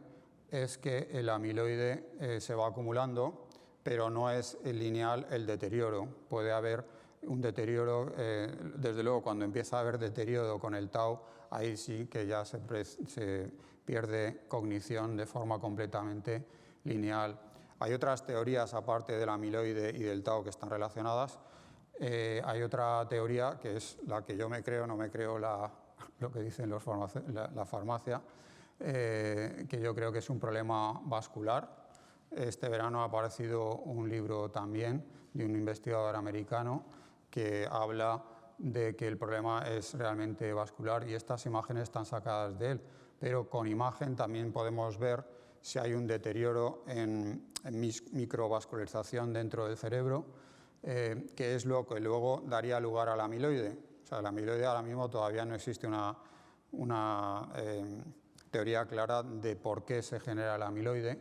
es que el amiloide se va acumulando, pero no es lineal el deterioro. Puede haber un deterioro, desde luego cuando empieza a haber deterioro con el tau, ahí sí que ya se pierde cognición de forma completamente lineal. Hay otras teorías aparte del amiloide y del tau que están relacionadas. Hay otra teoría que es la que yo me creo, no me creo lo que dicen la farmacia, que yo creo que es un problema vascular. Este verano ha aparecido un libro también de un investigador americano que habla de que el problema es realmente vascular, y estas imágenes están sacadas de él, pero con imagen también podemos ver si hay un deterioro en microvascularización dentro del cerebro, que es lo que luego daría lugar al amiloide. O sea, el amiloide ahora mismo todavía no existe una teoría clara de por qué se genera el amiloide,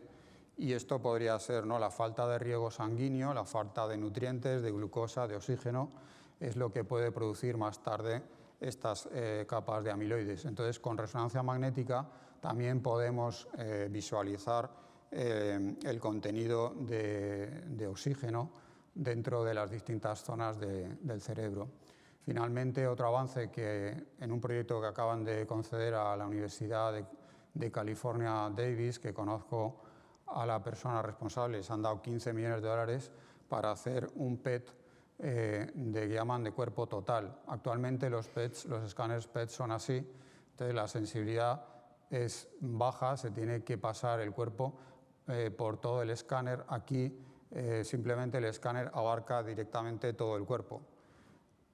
y esto podría ser, ¿no?, la falta de riego sanguíneo, la falta de nutrientes, de glucosa, de oxígeno, es lo que puede producir más tarde estas capas de amiloides. Entonces, con resonancia magnética también podemos visualizar el contenido de oxígeno dentro de las distintas zonas del cerebro. Finalmente, otro avance que en un proyecto que acaban de conceder a la Universidad de California Davis, que conozco a la persona responsable, se han dado $15 millones para hacer un PET que llaman de cuerpo total. Actualmente los escáneres PET son así, entonces la sensibilidad es baja, se tiene que pasar el cuerpo por todo el escáner. Aquí simplemente el escáner abarca directamente todo el cuerpo.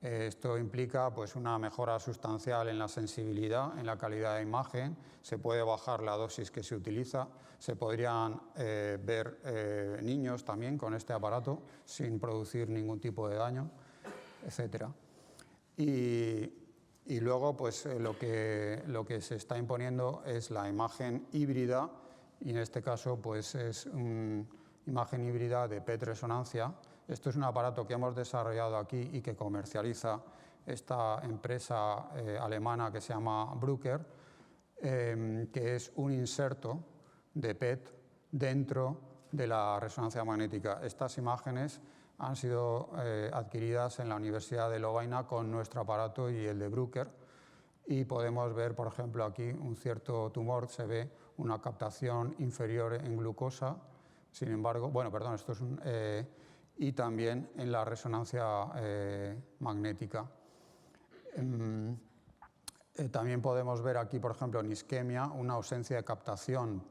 Esto implica pues, una mejora sustancial en la sensibilidad, en la calidad de imagen, se puede bajar la dosis que se utiliza, se podrían ver niños también con este aparato sin producir ningún tipo de daño, etc. Y luego pues, lo que se está imponiendo es la imagen híbrida, y en este caso pues, es una imagen híbrida de PET resonancia, Esto es un aparato que hemos desarrollado aquí y que comercializa esta empresa alemana que se llama Bruker, que es un inserto de PET dentro de la resonancia magnética. Estas imágenes han sido adquiridas en la Universidad de Lovaina con nuestro aparato y el de Bruker, y podemos ver, por ejemplo, aquí un cierto tumor, se ve una captación inferior en glucosa, sin embargo, esto es y también en la resonancia magnética. También podemos ver aquí, por ejemplo, en isquemia, una ausencia de captación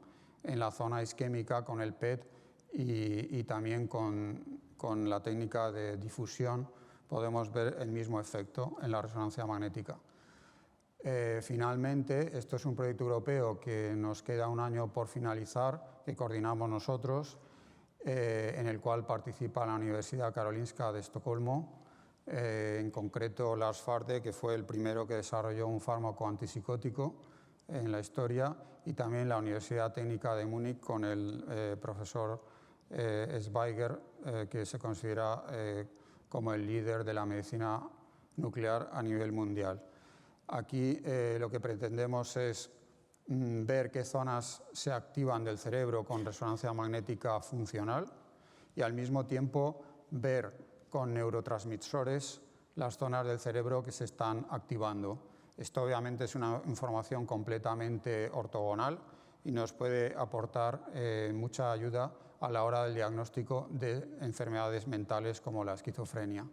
en la zona isquémica con el PET y también con la técnica de difusión podemos ver el mismo efecto en la resonancia magnética. Finalmente, esto es un proyecto europeo que nos queda un año por finalizar, que coordinamos nosotros, en el cual participa la Universidad Karolinska de Estocolmo, en concreto Lars Farde, que fue el primero que desarrolló un fármaco antipsicótico en la historia, y también la Universidad Técnica de Múnich con el profesor Schweiger, que se considera como el líder de la medicina nuclear a nivel mundial. Aquí lo que pretendemos es ver qué zonas se activan del cerebro con resonancia magnética funcional y al mismo tiempo ver con neurotransmisores las zonas del cerebro que se están activando. Esto obviamente es una información completamente ortogonal y nos puede aportar mucha ayuda a la hora del diagnóstico de enfermedades mentales como la esquizofrenia.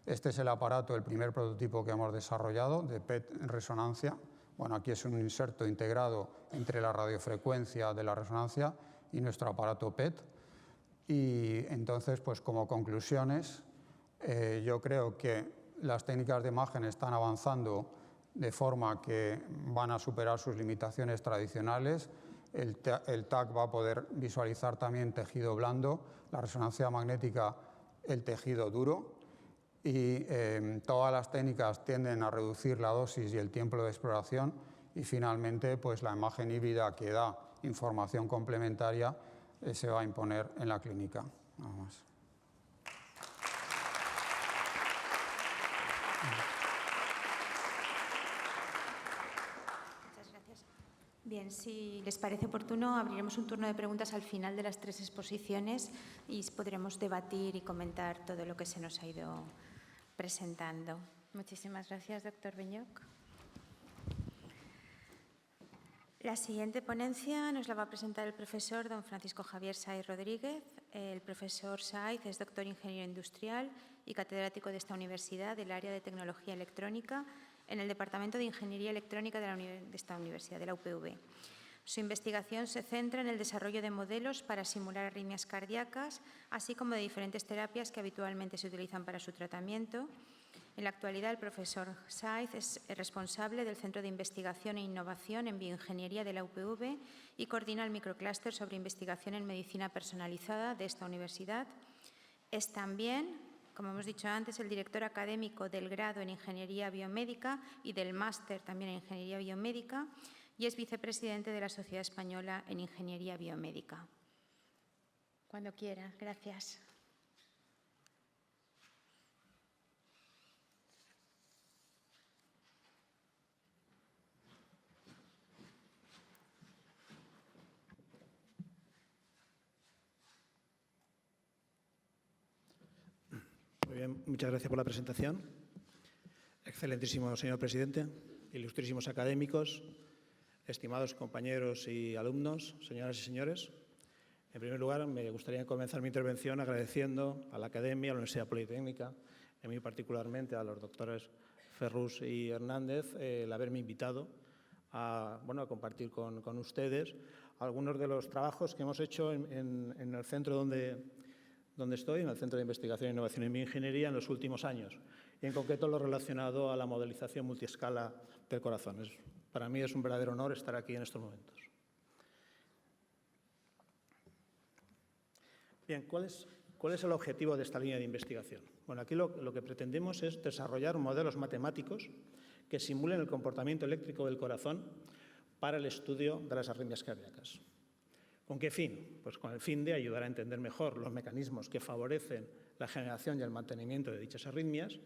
Este es el aparato, el primer prototipo que hemos desarrollado de PET en resonancia. Bueno, aquí es un inserto integrado entre la radiofrecuencia de la resonancia y nuestro aparato PET. Y entonces, pues como conclusiones, yo creo que las técnicas de imagen están avanzando de forma que van a superar sus limitaciones tradicionales. El TAC va a poder visualizar también tejido blando, la resonancia magnética el tejido duro, y todas las técnicas tienden a reducir la dosis y el tiempo de exploración, y finalmente pues la imagen híbrida que da información complementaria se va a imponer en la clínica. Nada más. Muchas gracias. Bien, si les parece oportuno, abriremos un turno de preguntas al final de las 3 exposiciones y podremos debatir y comentar todo lo que se nos ha ido presentando. Muchísimas gracias, doctor Beñoch. La siguiente ponencia nos la va a presentar el profesor don Francisco Javier Saiz Rodríguez. El profesor Saiz es doctor ingeniero industrial y catedrático de esta universidad del área de tecnología electrónica en el Departamento de Ingeniería Electrónica de esta universidad, de la UPV. Su investigación se centra en el desarrollo de modelos para simular arritmias cardíacas, así como de diferentes terapias que habitualmente se utilizan para su tratamiento. En la actualidad, el profesor Saiz es responsable del Centro de Investigación e Innovación en Bioingeniería de la UPV y coordina el microclúster sobre investigación en medicina personalizada de esta universidad. Es también, como hemos dicho antes, el director académico del grado en Ingeniería Biomédica y del máster también en Ingeniería Biomédica, y es vicepresidente de la Sociedad Española en Ingeniería Biomédica. Cuando quiera, gracias. Muy bien, muchas gracias por la presentación. Excelentísimo señor presidente, ilustrísimos académicos, estimados compañeros y alumnos, señoras y señores. En primer lugar, me gustaría comenzar mi intervención agradeciendo a la Academia, a la Universidad Politécnica, y a mí particularmente a los doctores Ferrús y Hernández, el haberme invitado a compartir con ustedes algunos de los trabajos que hemos hecho en el centro donde estoy, en el Centro de Investigación e Innovación en Bioingeniería, en los últimos años, y en concreto lo relacionado a la modelización multiescala del corazón. Para mí es un verdadero honor estar aquí en estos momentos. Bien, ¿cuál es el objetivo de esta línea de investigación? Bueno, aquí lo que pretendemos es desarrollar modelos matemáticos que simulen el comportamiento eléctrico del corazón para el estudio de las arritmias cardíacas. ¿Con qué fin? Pues con el fin de ayudar a entender mejor los mecanismos que favorecen la generación y el mantenimiento de dichas arritmias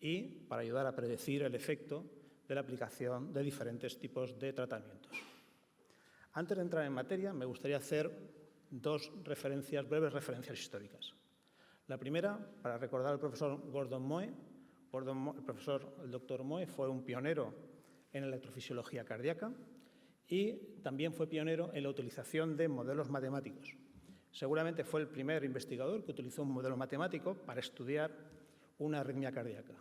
y para ayudar a predecir el efecto de la aplicación de diferentes tipos de tratamientos. Antes de entrar en materia, me gustaría hacer dos breves referencias históricas. La primera, para recordar al profesor Gordon Moe. El doctor Moe fue un pionero en electrofisiología cardíaca y también fue pionero en la utilización de modelos matemáticos. Seguramente fue el primer investigador que utilizó un modelo matemático para estudiar una arritmia cardíaca.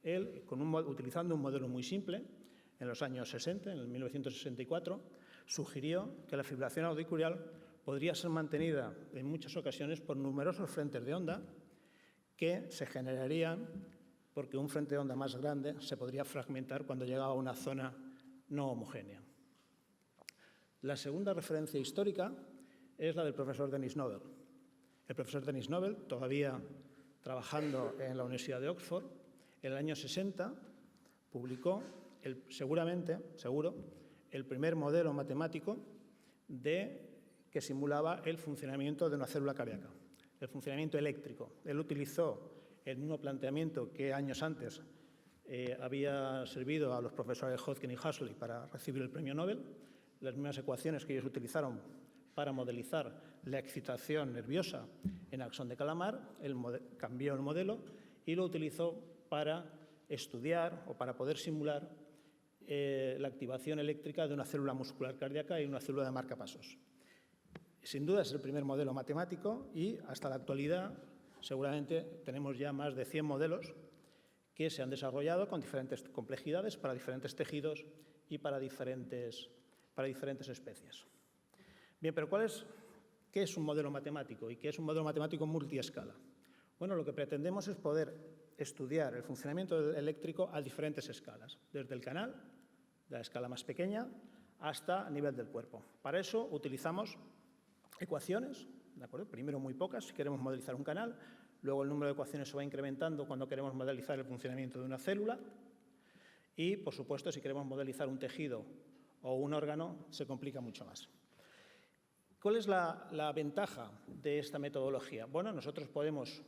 Él, utilizando un modelo muy simple, en los años 60, en el 1964, sugirió que la fibrilación auricular podría ser mantenida en muchas ocasiones por numerosos frentes de onda que se generarían porque un frente de onda más grande se podría fragmentar cuando llegaba a una zona no homogénea. La segunda referencia histórica es la del profesor Denis Nobel. El profesor Denis Nobel, todavía trabajando en la Universidad de Oxford, en el año 60 publicó, seguro, el primer modelo matemático que simulaba el funcionamiento de una célula cardíaca, el funcionamiento eléctrico. Él utilizó el mismo planteamiento que años antes había servido a los profesores Hodgkin y Huxley para recibir el premio Nobel, las mismas ecuaciones que ellos utilizaron para modelizar la excitación nerviosa en axón de calamar. Él cambió el modelo y lo utilizó para estudiar o para poder simular la activación eléctrica de una célula muscular cardíaca y una célula de marcapasos. Sin duda es el primer modelo matemático y hasta la actualidad seguramente tenemos ya más de 100 modelos que se han desarrollado con diferentes complejidades para diferentes tejidos y para diferentes especies. Bien, pero ¿qué es un modelo matemático y qué es un modelo matemático multiescala? Bueno, lo que pretendemos es poder estudiar el funcionamiento eléctrico a diferentes escalas, desde el canal, de la escala más pequeña, hasta a nivel del cuerpo. Para eso utilizamos ecuaciones, ¿de acuerdo? Primero muy pocas si queremos modelizar un canal, luego el número de ecuaciones se va incrementando cuando queremos modelizar el funcionamiento de una célula y, por supuesto, si queremos modelizar un tejido o un órgano, se complica mucho más. ¿Cuál es la ventaja de esta metodología? Bueno, nosotros podemos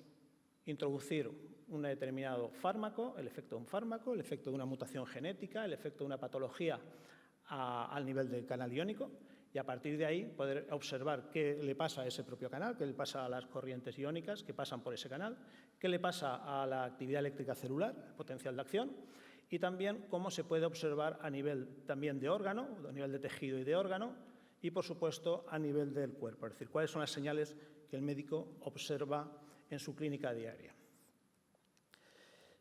introducir un determinado fármaco, el efecto de un fármaco, el efecto de una mutación genética, el efecto de una patología al nivel del canal iónico y a partir de ahí poder observar qué le pasa a ese propio canal, qué le pasa a las corrientes iónicas que pasan por ese canal, qué le pasa a la actividad eléctrica celular, potencial de acción, y también cómo se puede observar a nivel también de órgano, a nivel de tejido y de órgano, y por supuesto a nivel del cuerpo, es decir, cuáles son las señales que el médico observa en su clínica diaria.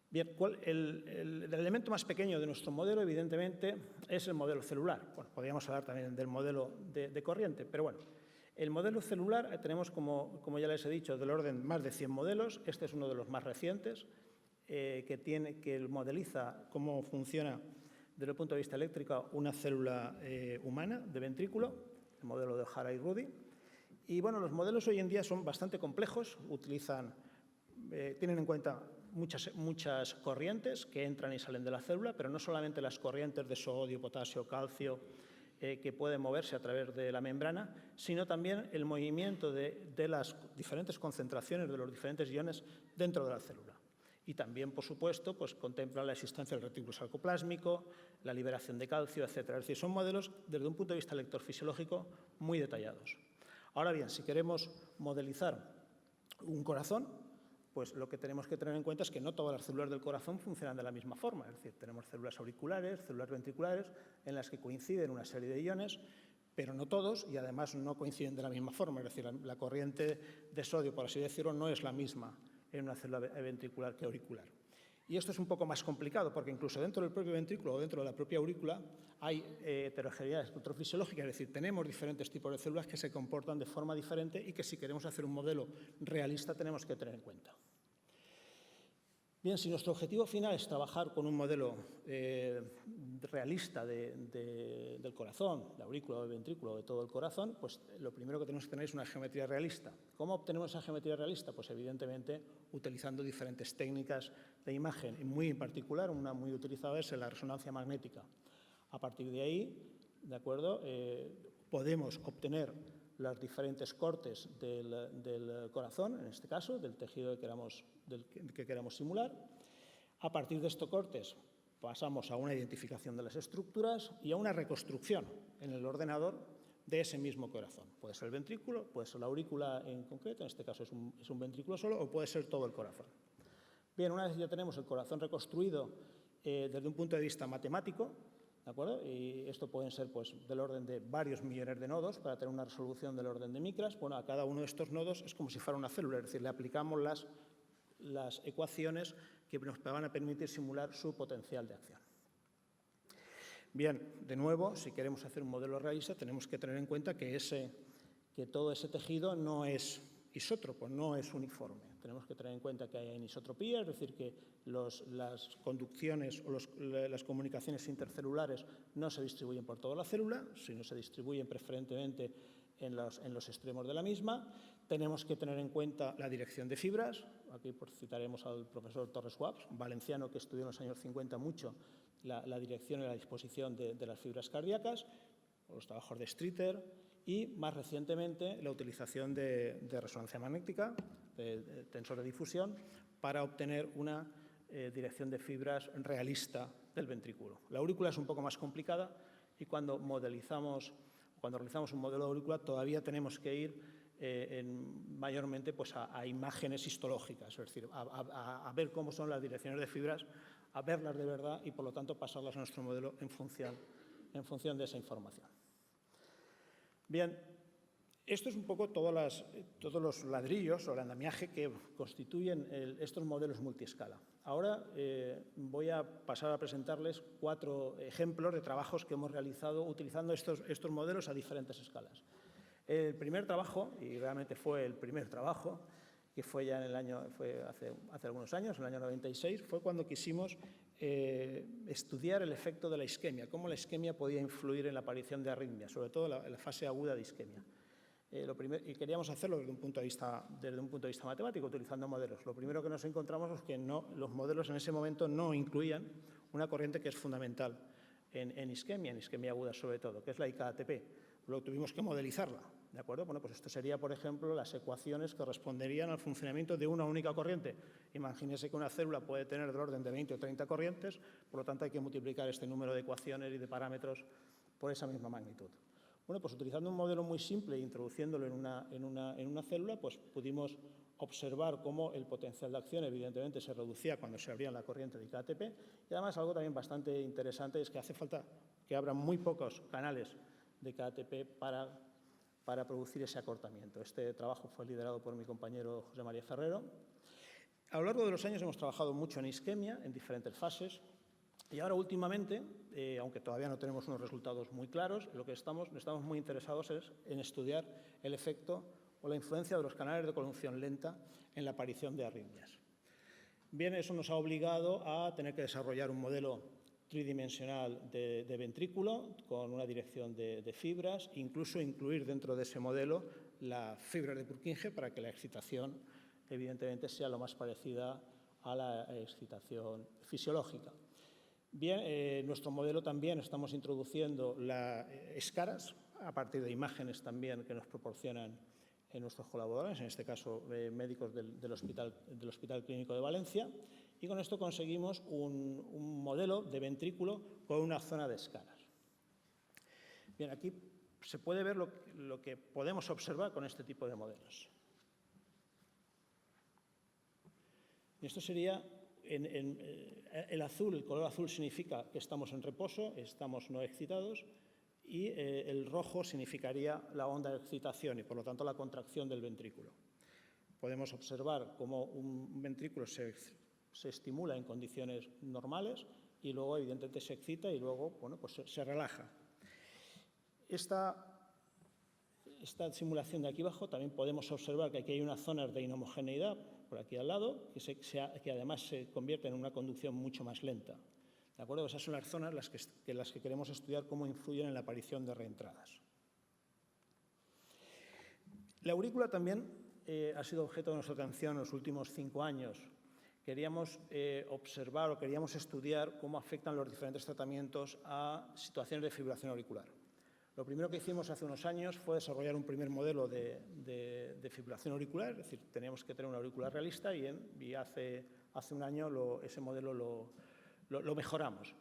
Bien, el elemento más pequeño de nuestro modelo, evidentemente, es el modelo celular. Bueno, podríamos hablar también del modelo de corriente, pero bueno, el modelo celular tenemos, como ya les he dicho, del orden más de 100 modelos. Este es uno de los más recientes, que modeliza cómo funciona desde el punto de vista eléctrico una célula humana de ventrículo, el modelo de O'Hara y Rudy. Y bueno, los modelos hoy en día son bastante complejos, tienen en cuenta muchas corrientes que entran y salen de la célula, pero no solamente las corrientes de sodio, potasio, calcio, que pueden moverse a través de la membrana, sino también el movimiento de las diferentes concentraciones de los diferentes iones dentro de la célula. Y también, por supuesto, pues, contempla la existencia del retículo sarcoplásmico, la liberación de calcio, etc. Es decir, son modelos desde un punto de vista electrofisiológico muy detallados. Ahora bien, si queremos modelizar un corazón, pues lo que tenemos que tener en cuenta es que no todas las células del corazón funcionan de la misma forma. Es decir, tenemos células auriculares, células ventriculares, en las que coinciden una serie de iones, pero no todos, y además no coinciden de la misma forma. Es decir, la corriente de sodio, por así decirlo, no es la misma en una célula ventricular que auricular. Y esto es un poco más complicado, porque incluso dentro del propio ventrículo o dentro de la propia aurícula hay heterogeneidad electrofisiológica, es decir, tenemos diferentes tipos de células que se comportan de forma diferente y que si queremos hacer un modelo realista tenemos que tener en cuenta. Bien, si nuestro objetivo final es trabajar con un modelo realista del corazón, de aurícula, del ventrículo, de todo el corazón, pues lo primero que tenemos que tener es una geometría realista. ¿Cómo obtenemos esa geometría realista? Pues evidentemente utilizando diferentes técnicas de imagen, y muy en particular, una muy utilizada es la resonancia magnética. A partir de ahí, ¿de acuerdo? Podemos obtener los diferentes cortes del corazón, en este caso, del tejido que queramos simular. A partir de estos cortes pasamos a una identificación de las estructuras y a una reconstrucción en el ordenador de ese mismo corazón. Puede ser el ventrículo, puede ser la aurícula en concreto, en este caso es un ventrículo solo, o puede ser todo el corazón. Bien, una vez ya tenemos el corazón reconstruido desde un punto de vista matemático, ¿de acuerdo? Y esto pueden ser pues, del orden de varios millones de nodos para tener una resolución del orden de micras. Bueno, a cada uno de estos nodos es como si fuera una célula, es decir, le aplicamos las ecuaciones que nos van a permitir simular su potencial de acción. Bien, de nuevo, si queremos hacer un modelo realista, tenemos que tener en cuenta que todo ese tejido no es isótropo, no es uniforme. Tenemos que tener en cuenta que hay anisotropía, es decir, que las conducciones o las comunicaciones intercelulares no se distribuyen por toda la célula, sino se distribuyen preferentemente en los extremos de la misma. Tenemos que tener en cuenta la dirección de fibras. Aquí citaremos al profesor Torres Schwab, valenciano que estudió en los años 50 mucho la dirección y la disposición de las fibras cardíacas, los trabajos de Streeter y, más recientemente, la utilización de resonancia magnética, de tensor de difusión, para obtener una dirección de fibras realista del ventrículo. La aurícula es un poco más complicada y cuando realizamos un modelo de aurícula todavía tenemos que ir mayormente pues, a imágenes histológicas, es decir, a ver cómo son las direcciones de fibras, a verlas de verdad y, por lo tanto, pasarlas a nuestro modelo en función de esa información. Bien, esto es un poco todos los ladrillos o el andamiaje que constituyen estos modelos multiescala. Ahora voy a pasar a presentarles 4 ejemplos de trabajos que hemos realizado utilizando estos modelos a diferentes escalas. El primer trabajo, y realmente fue el primer trabajo, que fue ya hace algunos años, en el año 96, fue cuando quisimos estudiar el efecto de la isquemia, cómo la isquemia podía influir en la aparición de arritmias, sobre todo en la fase aguda de isquemia. Y queríamos hacerlo desde un punto de vista matemático, utilizando modelos. Lo primero que nos encontramos es que los modelos en ese momento no incluían una corriente que es fundamental en isquemia aguda sobre todo, que es la IK-ATP. Luego tuvimos que modelizarla, ¿de acuerdo? Bueno, pues esto sería, por ejemplo, las ecuaciones que responderían al funcionamiento de una única corriente. Imagínense que una célula puede tener del orden de 20 o 30 corrientes, por lo tanto hay que multiplicar este número de ecuaciones y de parámetros por esa misma magnitud. Bueno, pues utilizando un modelo muy simple e introduciéndolo en una célula, pues pudimos observar cómo el potencial de acción evidentemente se reducía cuando se abría la corriente de IK-ATP y además algo también bastante interesante es que hace falta que abran muy pocos canales de IK-ATP para producir ese acortamiento. Este trabajo fue liderado por mi compañero José María Ferrero. A lo largo de los años hemos trabajado mucho en isquemia, en diferentes fases, y ahora últimamente, aunque todavía no tenemos unos resultados muy claros, lo que estamos muy interesados es en estudiar el efecto o la influencia de los canales de conducción lenta en la aparición de arritmias. Bien, eso nos ha obligado a tener que desarrollar un modelo tridimensional de ventrículo con una dirección de fibras, incluso incluir dentro de ese modelo las fibras de Purkinje para que la excitación evidentemente sea lo más parecida a la excitación fisiológica. Bien, nuestro modelo también estamos introduciendo escaras a partir de imágenes también que nos proporcionan nuestros colaboradores, en este caso médicos del Hospital Clínico de Valencia, y con esto conseguimos un modelo de ventrículo con una zona de escaras. Bien, aquí se puede ver lo que podemos observar con este tipo de modelos. Y esto sería, el color azul significa que estamos en reposo, estamos no excitados, y el rojo significaría la onda de excitación y, por lo tanto, la contracción del ventrículo. Podemos observar cómo un ventrículo se estimula en condiciones normales y luego, evidentemente, se excita y luego pues se relaja. Esta simulación de aquí abajo también podemos observar que aquí hay unas zonas de inhomogeneidad por aquí al lado que además se convierten en una conducción mucho más lenta. ¿De acuerdo? Esas son las zonas las que queremos estudiar cómo influyen en la aparición de reentradas. La aurícula también ha sido objeto de nuestra atención en los últimos 5 años. Queríamos observar o queríamos estudiar cómo afectan los diferentes tratamientos a situaciones de fibrilación auricular. Lo primero que hicimos hace unos años fue desarrollar un primer modelo de fibrilación auricular, es decir, teníamos que tener una aurícula realista y hace un año ese modelo lo mejoramos.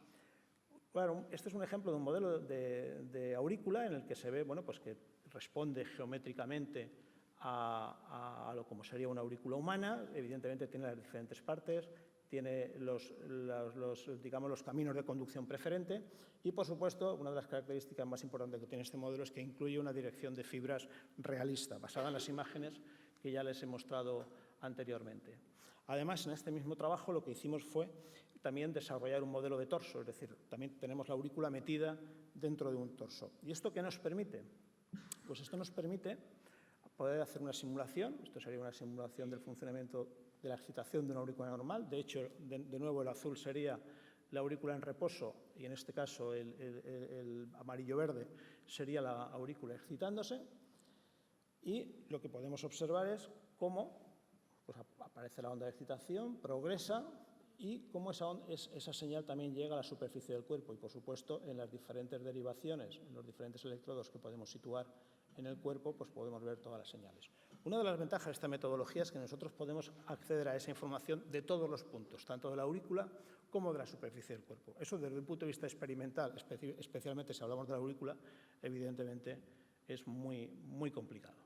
Claro, este es un ejemplo de un modelo de aurícula en el que se ve, bueno, pues que responde geométricamente a lo como sería una aurícula humana. Evidentemente tiene las diferentes partes, tiene digamos, los caminos de conducción preferente y, por supuesto, una de las características más importantes que tiene este modelo es que incluye una dirección de fibras realista, basada en las imágenes que ya les he mostrado anteriormente. Además, en este mismo trabajo lo que hicimos fue también desarrollar un modelo de torso, es decir, también tenemos la aurícula metida dentro de un torso. ¿Y esto qué nos permite? Pues esto nos permite poder hacer una simulación, esto sería una simulación del funcionamiento de la excitación de una aurícula normal. De hecho, de nuevo, el azul sería la aurícula en reposo y, en este caso, el amarillo-verde sería la aurícula excitándose. Y lo que podemos observar es cómo pues, aparece la onda de excitación, progresa y cómo esa señal también llega a la superficie del cuerpo y, por supuesto, en las diferentes derivaciones, en los diferentes electrodos que podemos situar en el cuerpo, pues podemos ver todas las señales. Una de las ventajas de esta metodología es que nosotros podemos acceder a esa información de todos los puntos, tanto de la aurícula como de la superficie del cuerpo. Eso, desde un punto de vista experimental, especialmente si hablamos de la aurícula, evidentemente es muy, muy complicado.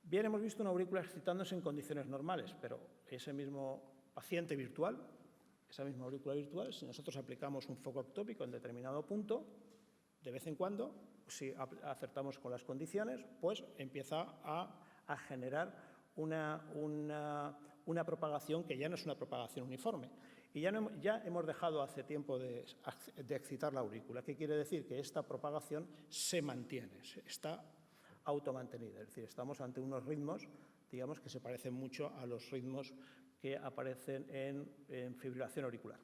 Bien, hemos visto una aurícula excitándose en condiciones normales, pero ese mismo paciente virtual, esa misma aurícula virtual, si nosotros aplicamos un foco ectópico en determinado punto, de vez en cuando, si acertamos con las condiciones, pues empieza a generar una propagación que ya no es una propagación uniforme. Y ya hemos dejado hace tiempo de excitar la aurícula. ¿Qué quiere decir? Que esta propagación se mantiene, está automantenida. Es decir, estamos ante unos ritmos, digamos, que se parecen mucho a los ritmos que aparecen en fibrilación auricular.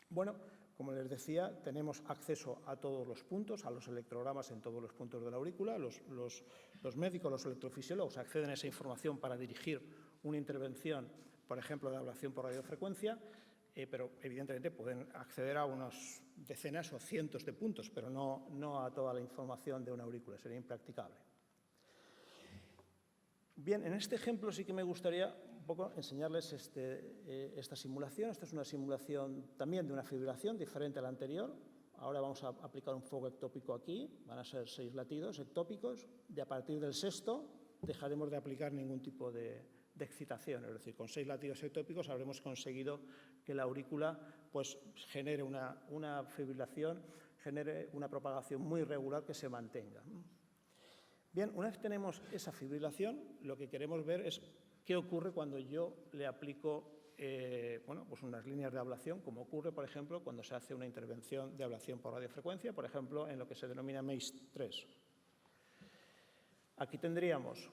Bueno, como les decía, tenemos acceso a todos los puntos, a los electrogramas en todos los puntos de la aurícula. Los médicos, los electrofisiólogos acceden a esa información para dirigir una intervención, por ejemplo, de ablación por radiofrecuencia, pero evidentemente pueden acceder a unas decenas o cientos de puntos, pero no a toda la información de una aurícula, sería impracticable. Bien, en este ejemplo sí que me gustaría un poco enseñarles esta simulación. Esta es una simulación también de una fibrilación diferente a la anterior. Ahora vamos a aplicar un foco ectópico aquí, van a ser 6 latidos ectópicos. A partir del sexto dejaremos de aplicar ningún tipo de excitación, es decir, con 6 latidos ectópicos habremos conseguido que la aurícula pues, genere una fibrilación, genere una propagación muy regular que se mantenga. Bien, una vez tenemos esa fibrilación, lo que queremos ver es qué ocurre cuando yo le aplico pues unas líneas de ablación, como ocurre, por ejemplo, cuando se hace una intervención de ablación por radiofrecuencia, por ejemplo, en lo que se denomina MACE3. Aquí tendríamos,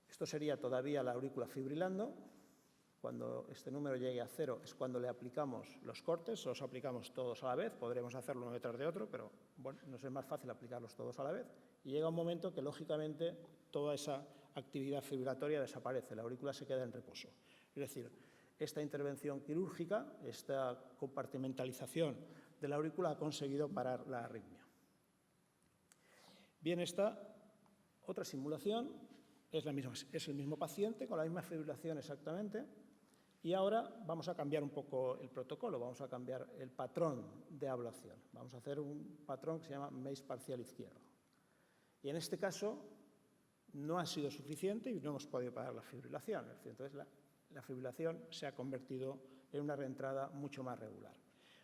esto sería todavía la aurícula fibrilando. Cuando este número llegue a 0 es cuando le aplicamos los cortes, los aplicamos todos a la vez, podremos hacerlo uno detrás de otro, pero bueno, nos es más fácil aplicarlos todos a la vez. Y llega un momento que, lógicamente, toda esa actividad fibrilatoria desaparece, la aurícula se queda en reposo. Es decir, esta intervención quirúrgica, esta compartimentalización de la aurícula ha conseguido parar la arritmia. Bien, esta otra simulación es el mismo paciente con la misma fibrilación exactamente. Y ahora vamos a cambiar un poco el protocolo, vamos a cambiar el patrón de ablación. Vamos a hacer un patrón que se llama MACE parcial izquierdo. Y en este caso no ha sido suficiente y no hemos podido parar la fibrilación. Entonces la fibrilación se ha convertido en una reentrada mucho más regular.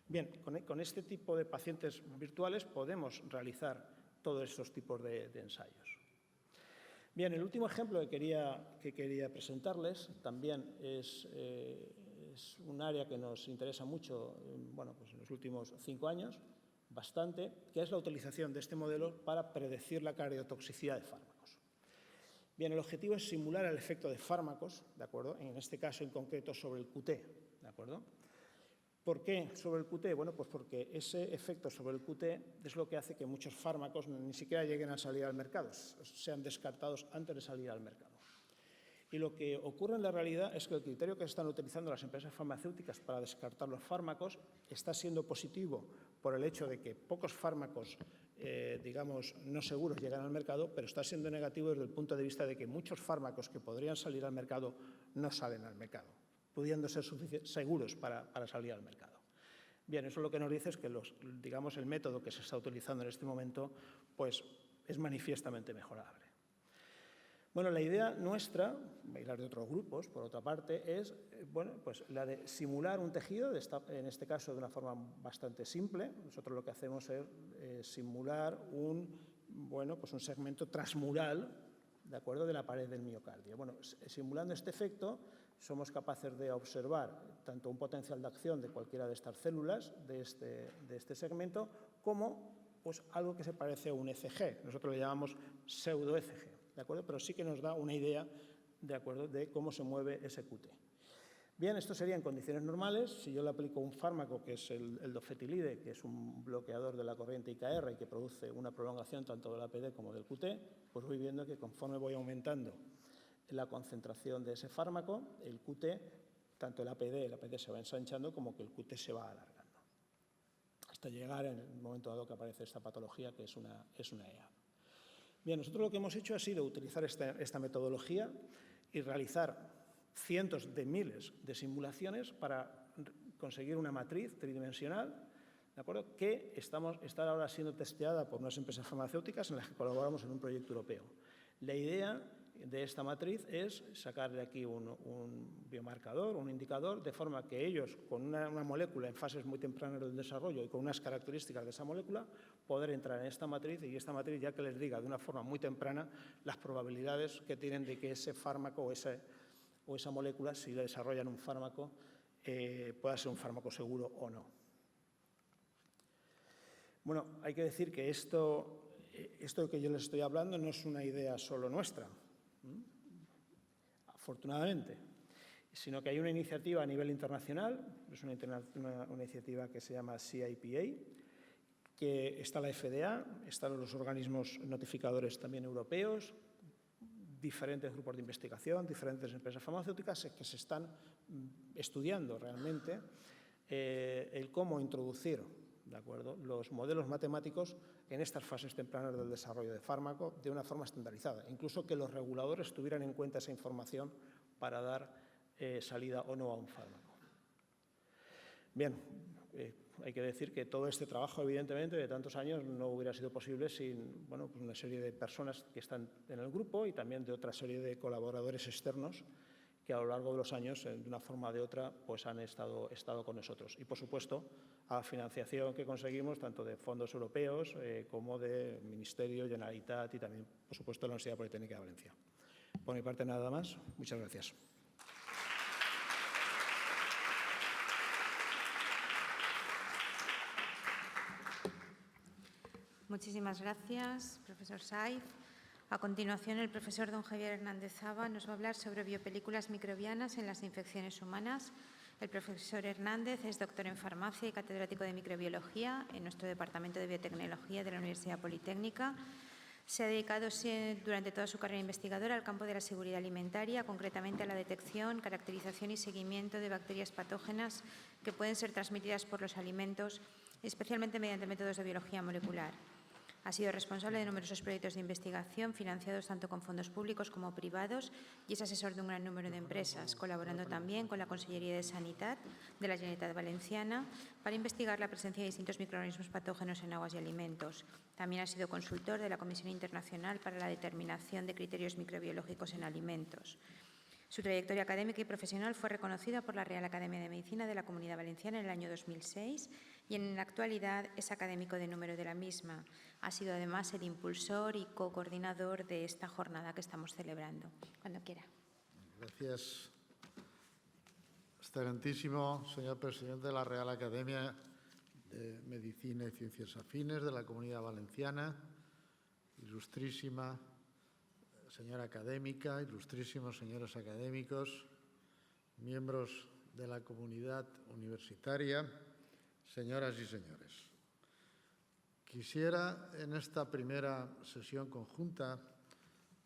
Bien, con este tipo de pacientes virtuales podemos realizar todos estos tipos de ensayos. Bien, el último ejemplo que quería presentarles también es un área que nos interesa mucho bueno, pues en los últimos 5 años, bastante, que es la utilización de este modelo para predecir la cardiotoxicidad de fármacos. Bien, el objetivo es simular el efecto de fármacos, ¿de acuerdo? En este caso en concreto sobre el QT, ¿de acuerdo? ¿Por qué sobre el QT? Bueno, pues porque ese efecto sobre el QT es lo que hace que muchos fármacos ni siquiera lleguen a salir al mercado, sean descartados antes de salir al mercado. Y lo que ocurre en la realidad es que el criterio que están utilizando las empresas farmacéuticas para descartar los fármacos está siendo positivo por el hecho de que pocos fármacos, digamos, no seguros llegan al mercado, pero está siendo negativo desde el punto de vista de que muchos fármacos que podrían salir al mercado no salen al mercado, pudiendo ser seguros para salir al mercado. Bien, eso lo que nos dice es que digamos, el método que se está utilizando en este momento pues, es manifiestamente mejorable. Bueno, la idea nuestra, y la de otros grupos, por otra parte, es bueno, pues la de simular un tejido, en este caso de una forma bastante simple. Nosotros lo que hacemos es simular bueno, pues un segmento transmural, ¿de acuerdo?, de la pared del miocardio. Bueno, simulando este efecto, somos capaces de observar tanto un potencial de acción de cualquiera de estas células de este segmento, como pues, algo que se parece a un ECG. Nosotros le llamamos pseudo-ECG. ¿De acuerdo? Pero sí que nos da una idea, ¿de acuerdo?, de cómo se mueve ese QT. Bien, esto sería en condiciones normales. Si yo le aplico un fármaco que es el dofetilide, que es un bloqueador de la corriente IKR y que produce una prolongación tanto del APD como del QT, pues voy viendo que conforme voy aumentando la concentración de ese fármaco, el QT, tanto el APD se va ensanchando como que el QT se va alargando, hasta llegar en el momento dado que aparece esta patología que es una EA. Bien, nosotros lo que hemos hecho ha sido utilizar esta metodología y realizar cientos de miles de simulaciones para conseguir una matriz tridimensional, ¿de acuerdo?, que está ahora siendo testeada por unas empresas farmacéuticas en las que colaboramos en un proyecto europeo. La idea de esta matriz es sacar de aquí un biomarcador, un indicador, de forma que ellos, con una molécula en fases muy tempranas del desarrollo y con unas características de esa molécula, poder entrar en esta matriz y esta matriz ya que les diga de una forma muy temprana las probabilidades que tienen de que ese fármaco o esa molécula, si le desarrollan un fármaco, pueda ser un fármaco seguro o no. Bueno, hay que decir que esto que yo les estoy hablando no es una idea solo nuestra, afortunadamente, sino que hay una iniciativa a nivel internacional, es una iniciativa que se llama CIPA, que está la FDA, están los organismos notificadores también europeos, diferentes grupos de investigación, diferentes empresas farmacéuticas que se están estudiando realmente el cómo introducir, ¿de acuerdo?, los modelos matemáticos en estas fases tempranas del desarrollo de fármaco de una forma estandarizada. Incluso que los reguladores tuvieran en cuenta esa información para dar salida o no a un fármaco. Bien, hay que decir que todo este trabajo, evidentemente, de tantos años no hubiera sido posible sin bueno, pues una serie de personas que están en el grupo y también de otra serie de colaboradores externos que a lo largo de los años, de una forma o de otra, pues han estado con nosotros. Y, por supuesto, a la financiación que conseguimos, tanto de fondos europeos como de Ministerio, Generalitat y también, por supuesto, la Universidad Politécnica de Valencia. Por mi parte, nada más. Muchas gracias. Muchísimas gracias, profesor Saiz. A continuación, el profesor don Javier Hernández Zaba nos va a hablar sobre biopelículas microbianas en las infecciones humanas. El profesor Hernández es doctor en farmacia y catedrático de microbiología en nuestro Departamento de Biotecnología de la Universidad Politécnica. Se ha dedicado durante toda su carrera investigadora al campo de la seguridad alimentaria, concretamente a la detección, caracterización y seguimiento de bacterias patógenas que pueden ser transmitidas por los alimentos, especialmente mediante métodos de biología molecular. Ha sido responsable de numerosos proyectos de investigación financiados tanto con fondos públicos como privados y es asesor de un gran número de empresas, colaborando también con la Consellería de Sanitat de la Generalitat Valenciana para investigar la presencia de distintos microorganismos patógenos en aguas y alimentos. También ha sido consultor de la Comisión Internacional para la Determinación de Criterios Microbiológicos en Alimentos. Su trayectoria académica y profesional fue reconocida por la Real Academia de Medicina de la Comunidad Valenciana en el año 2006 y en la actualidad es académico de número de la misma. Ha sido además el impulsor y co-coordinador de esta jornada que estamos celebrando. Cuando quiera. Gracias. Excelentísimo señor presidente de la Real Academia de Medicina y Ciencias Afines de la Comunidad Valenciana, ilustrísima señora académica, ilustrísimos señores académicos, miembros de la comunidad universitaria, señoras y señores. Quisiera en esta primera sesión conjunta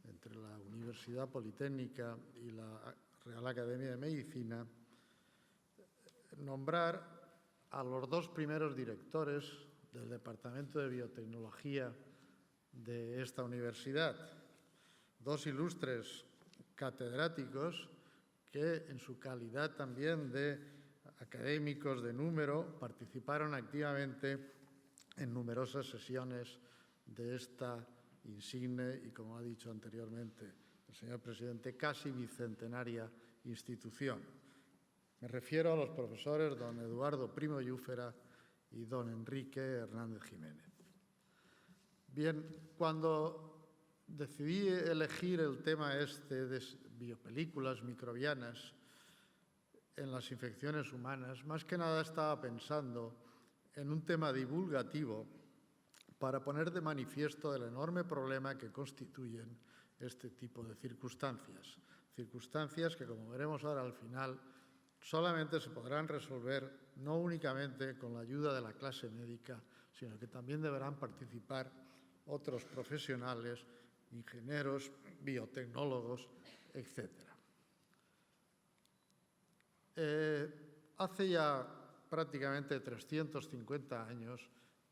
entre la Universidad Politécnica y la Real Academia de Medicina, nombrar a los dos primeros directores del Departamento de Biotecnología de esta universidad, dos ilustres catedráticos que, en su calidad también de académicos de número, participaron activamente en numerosas sesiones de esta insigne y, como ha dicho anteriormente el señor presidente, casi bicentenaria institución. Me refiero a los profesores don Eduardo Primo Llúfera y don Enrique Hernández Jiménez. Bien, cuando decidí elegir el tema de biopelículas microbianas en las infecciones humanas, más que nada estaba pensando en un tema divulgativo para poner de manifiesto el enorme problema que constituyen este tipo de circunstancias. Circunstancias que, como veremos ahora al final, solamente se podrán resolver no únicamente con la ayuda de la clase médica, sino que también deberán participar otros profesionales, ingenieros, biotecnólogos, etc. Hace ya prácticamente 350 años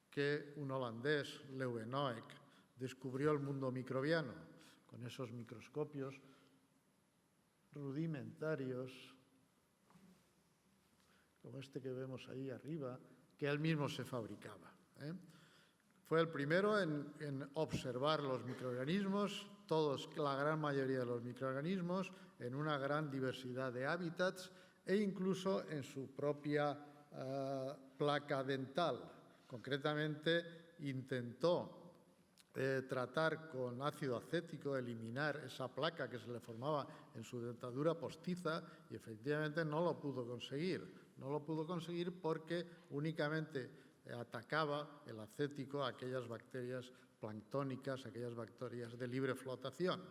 que un holandés, Leeuwenhoek, descubrió el mundo microbiano con esos microscopios rudimentarios, como este que vemos ahí arriba, que él mismo se fabricaba. Fue el primero en observar los microorganismos, la gran mayoría de los microorganismos, en una gran diversidad de hábitats e incluso en su propia placa dental. Concretamente, intentó tratar con ácido acético, eliminar esa placa que se le formaba en su dentadura postiza y efectivamente no lo pudo conseguir. No lo pudo conseguir porque únicamente atacaba el acético a aquellas bacterias planctónicas, aquellas bacterias de libre flotación.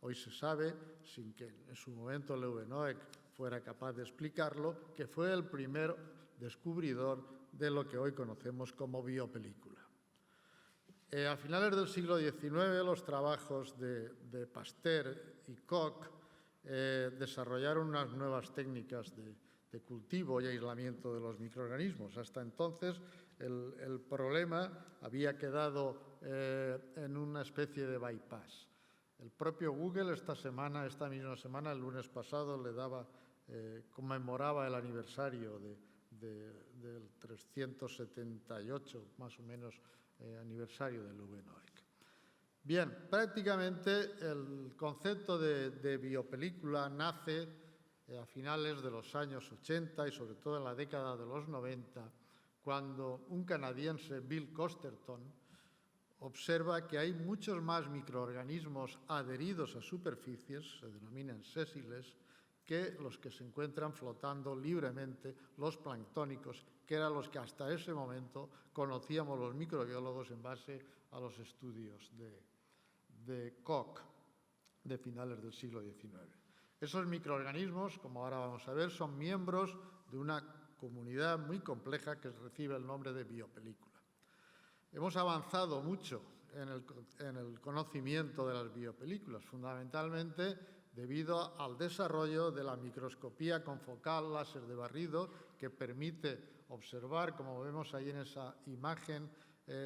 Hoy se sabe, sin que en su momento Leeuwenhoek fuera capaz de explicarlo, que fue el primer descubridor de lo que hoy conocemos como biopelícula. A finales del siglo XIX, los trabajos de Pasteur y Koch desarrollaron unas nuevas técnicas de cultivo y aislamiento de los microorganismos. Hasta entonces, el problema había quedado en una especie de bypass. El propio Google esta misma semana, el lunes pasado, conmemoraba el aniversario del 378, más o menos, aniversario de Leeuwenhoek. Bien, prácticamente el concepto de biopelícula nace a finales de los años 80 y sobre todo en la década de los 90, cuando un canadiense, Bill Costerton, observa que hay muchos más microorganismos adheridos a superficies, se denominan sésiles, que los que se encuentran flotando libremente, los planctónicos, que eran los que hasta ese momento conocíamos los microbiólogos en base a los estudios de Koch de finales del siglo XIX. Esos microorganismos, como ahora vamos a ver, son miembros de una comunidad muy compleja que recibe el nombre de biopelícula. Hemos avanzado mucho en el conocimiento de las biopelículas, fundamentalmente debido al desarrollo de la microscopía confocal láser de barrido, que permite observar, como vemos ahí en esa imagen,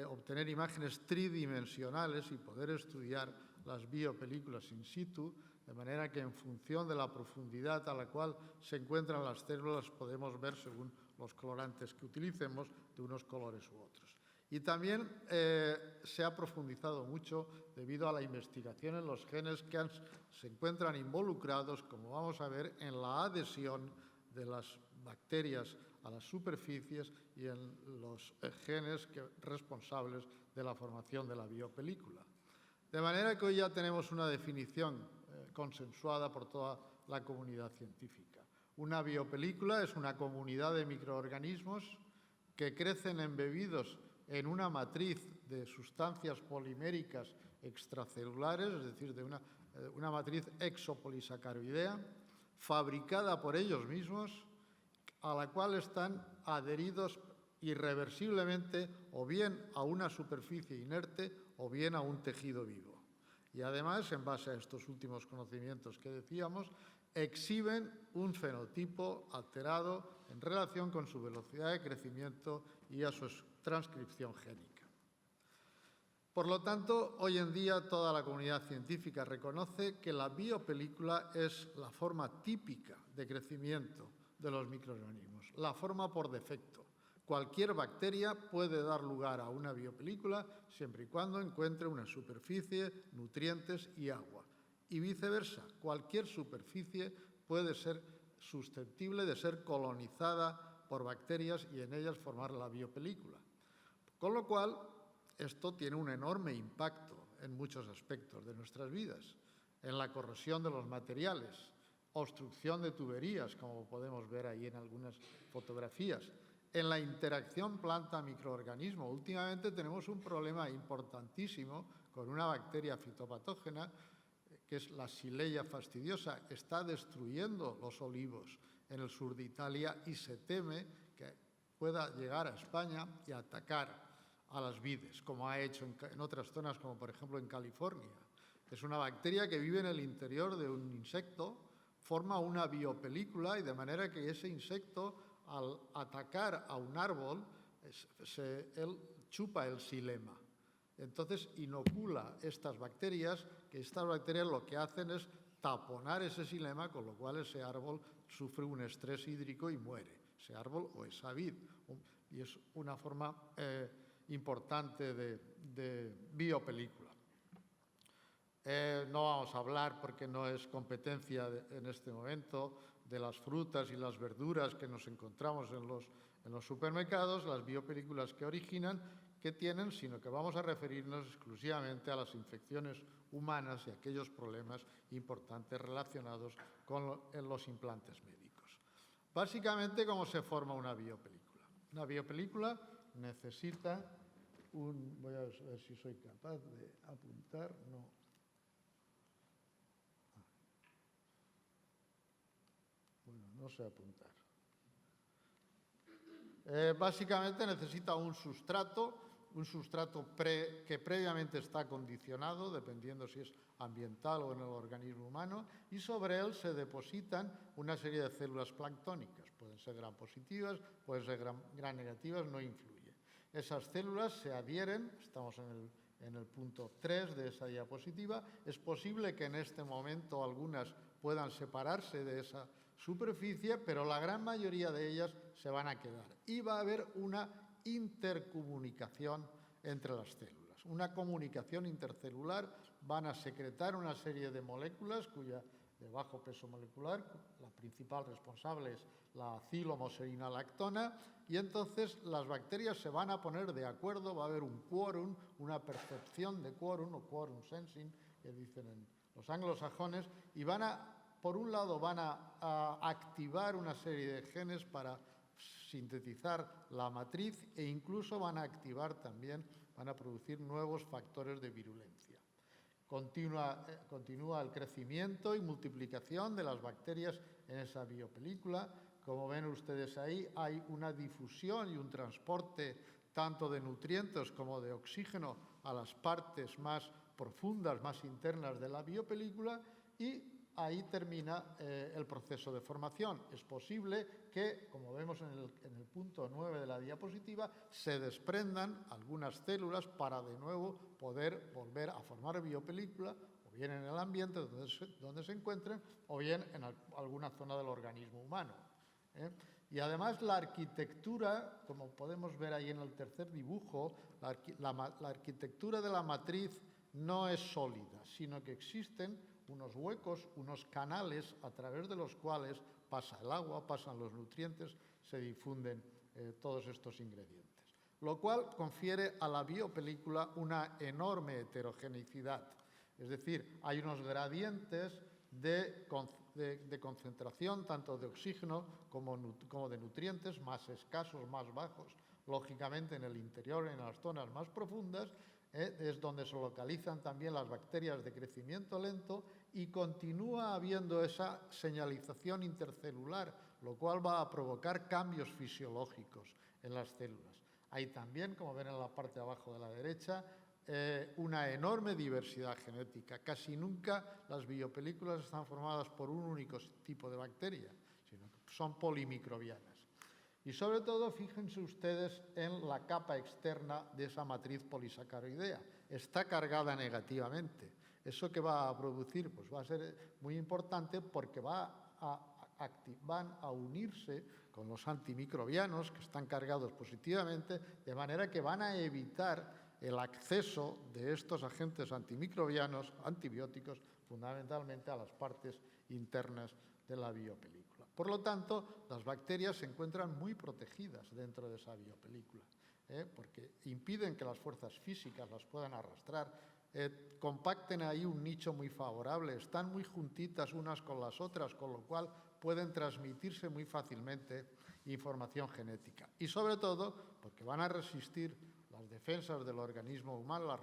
obtener imágenes tridimensionales y poder estudiar las biopelículas in situ, de manera que en función de la profundidad a la cual se encuentran las células podemos ver, según los colorantes que utilicemos, de unos colores u otros. Y también se ha profundizado mucho debido a la investigación en los genes que se encuentran involucrados, como vamos a ver, en la adhesión de las bacterias a las superficies y en los genes responsables de la formación de la biopelícula. De manera que hoy ya tenemos una definición consensuada por toda la comunidad científica. Una biopelícula es una comunidad de microorganismos que crecen embebidos en una matriz de sustancias poliméricas extracelulares, es decir, de una matriz exopolisacaroidea, fabricada por ellos mismos, a la cual están adheridos irreversiblemente o bien a una superficie inerte o bien a un tejido vivo. Y además, en base a estos últimos conocimientos que decíamos, exhiben un fenotipo alterado en relación con su velocidad de crecimiento y a su transcripción génica. Por lo tanto, hoy en día toda la comunidad científica reconoce que la biopelícula es la forma típica de crecimiento de los microorganismos, la forma por defecto. Cualquier bacteria puede dar lugar a una biopelícula siempre y cuando encuentre una superficie, nutrientes y agua. Y viceversa, cualquier superficie puede ser susceptible de ser colonizada por bacterias y en ellas formar la biopelícula. Con lo cual, esto tiene un enorme impacto en muchos aspectos de nuestras vidas, en la corrosión de los materiales, obstrucción de tuberías, como podemos ver ahí en algunas fotografías, en la interacción planta-microorganismo. Últimamente tenemos un problema importantísimo con una bacteria fitopatógena, que es la Xylella fastidiosa, que está destruyendo los olivos en el sur de Italia y se teme que pueda llegar a España y atacar a las vides, como ha hecho en otras zonas, como por ejemplo en California. Es una bacteria que vive en el interior de un insecto, forma una biopelícula y de manera que ese insecto, al atacar a un árbol, él chupa el xilema. Entonces inocula estas bacterias, que estas bacterias lo que hacen es taponar ese xilema, con lo cual ese árbol sufre un estrés hídrico y muere, ese árbol o esa vid. Y es una forma importante de biopelícula. No vamos a hablar, porque no es competencia en este momento, de las frutas y las verduras que nos encontramos en los supermercados, las biopelículas que originan, que tienen, sino que vamos a referirnos exclusivamente a las infecciones humanas y aquellos problemas importantes relacionados con los implantes médicos. Básicamente, ¿cómo se forma una biopelícula? Una biopelícula necesita voy a ver si soy capaz de apuntar, no. Bueno, no sé apuntar. Básicamente necesita un sustrato que previamente está condicionado, dependiendo si es ambiental o en el organismo humano, y sobre él se depositan una serie de células planctónicas. Pueden ser gram positivas, pueden ser gram negativas, no influye. Esas células se adhieren, estamos en el punto 3 de esa diapositiva. Es posible que en este momento algunas puedan separarse de esa superficie, pero la gran mayoría de ellas se van a quedar. Y va a haber una intercomunicación entre las células, una comunicación intercelular. Van a secretar una serie de moléculas de bajo peso molecular, la principal responsable es la acilhomoserína-lactona, y entonces las bacterias se van a poner de acuerdo, va a haber un quórum, una percepción de quórum, o quórum sensing, que dicen en los anglosajones, y por un lado van a activar una serie de genes para sintetizar la matriz, e incluso van a activar también, van a producir nuevos factores de virulencia. Continúa el crecimiento y multiplicación de las bacterias en esa biopelícula. Como ven ustedes ahí, hay una difusión y un transporte tanto de nutrientes como de oxígeno a las partes más profundas, más internas de la biopelícula, y ahí termina el proceso de formación. Es posible que, como vemos en el punto 9 de la diapositiva, se desprendan algunas células para de nuevo poder volver a formar biopelícula, o bien en el ambiente donde se encuentren, o bien en alguna zona del organismo humano. Y además la arquitectura, como podemos ver ahí en el tercer dibujo, la arquitectura de la matriz no es sólida, sino que existen unos huecos, unos canales a través de los cuales pasa el agua, pasan los nutrientes, se difunden todos estos ingredientes. Lo cual confiere a la biopelícula una enorme heterogeneidad. Es decir, hay unos gradientes de concentración tanto de oxígeno como de nutrientes, más escasos, más bajos, lógicamente en el interior, en las zonas más profundas, es donde se localizan también las bacterias de crecimiento lento, y continúa habiendo esa señalización intercelular, lo cual va a provocar cambios fisiológicos en las células. Hay también, como ven en la parte de abajo de la derecha, una enorme diversidad genética. Casi nunca las biopelículas están formadas por un único tipo de bacteria, sino que son polimicrobianas. Y sobre todo, fíjense ustedes en la capa externa de esa matriz polisacaroidea. Está cargada negativamente. ¿Eso que va a producir? Pues va a ser muy importante porque van a unirse con los antimicrobianos que están cargados positivamente, de manera que van a evitar el acceso de estos agentes antimicrobianos, antibióticos, fundamentalmente a las partes internas de la biopelícula. Por lo tanto, las bacterias se encuentran muy protegidas dentro de esa biopelícula, porque impiden que las fuerzas físicas las puedan arrastrar, compacten ahí un nicho muy favorable, están muy juntitas unas con las otras, con lo cual pueden transmitirse muy fácilmente información genética. Y sobre todo, porque van a resistir las defensas del organismo humano,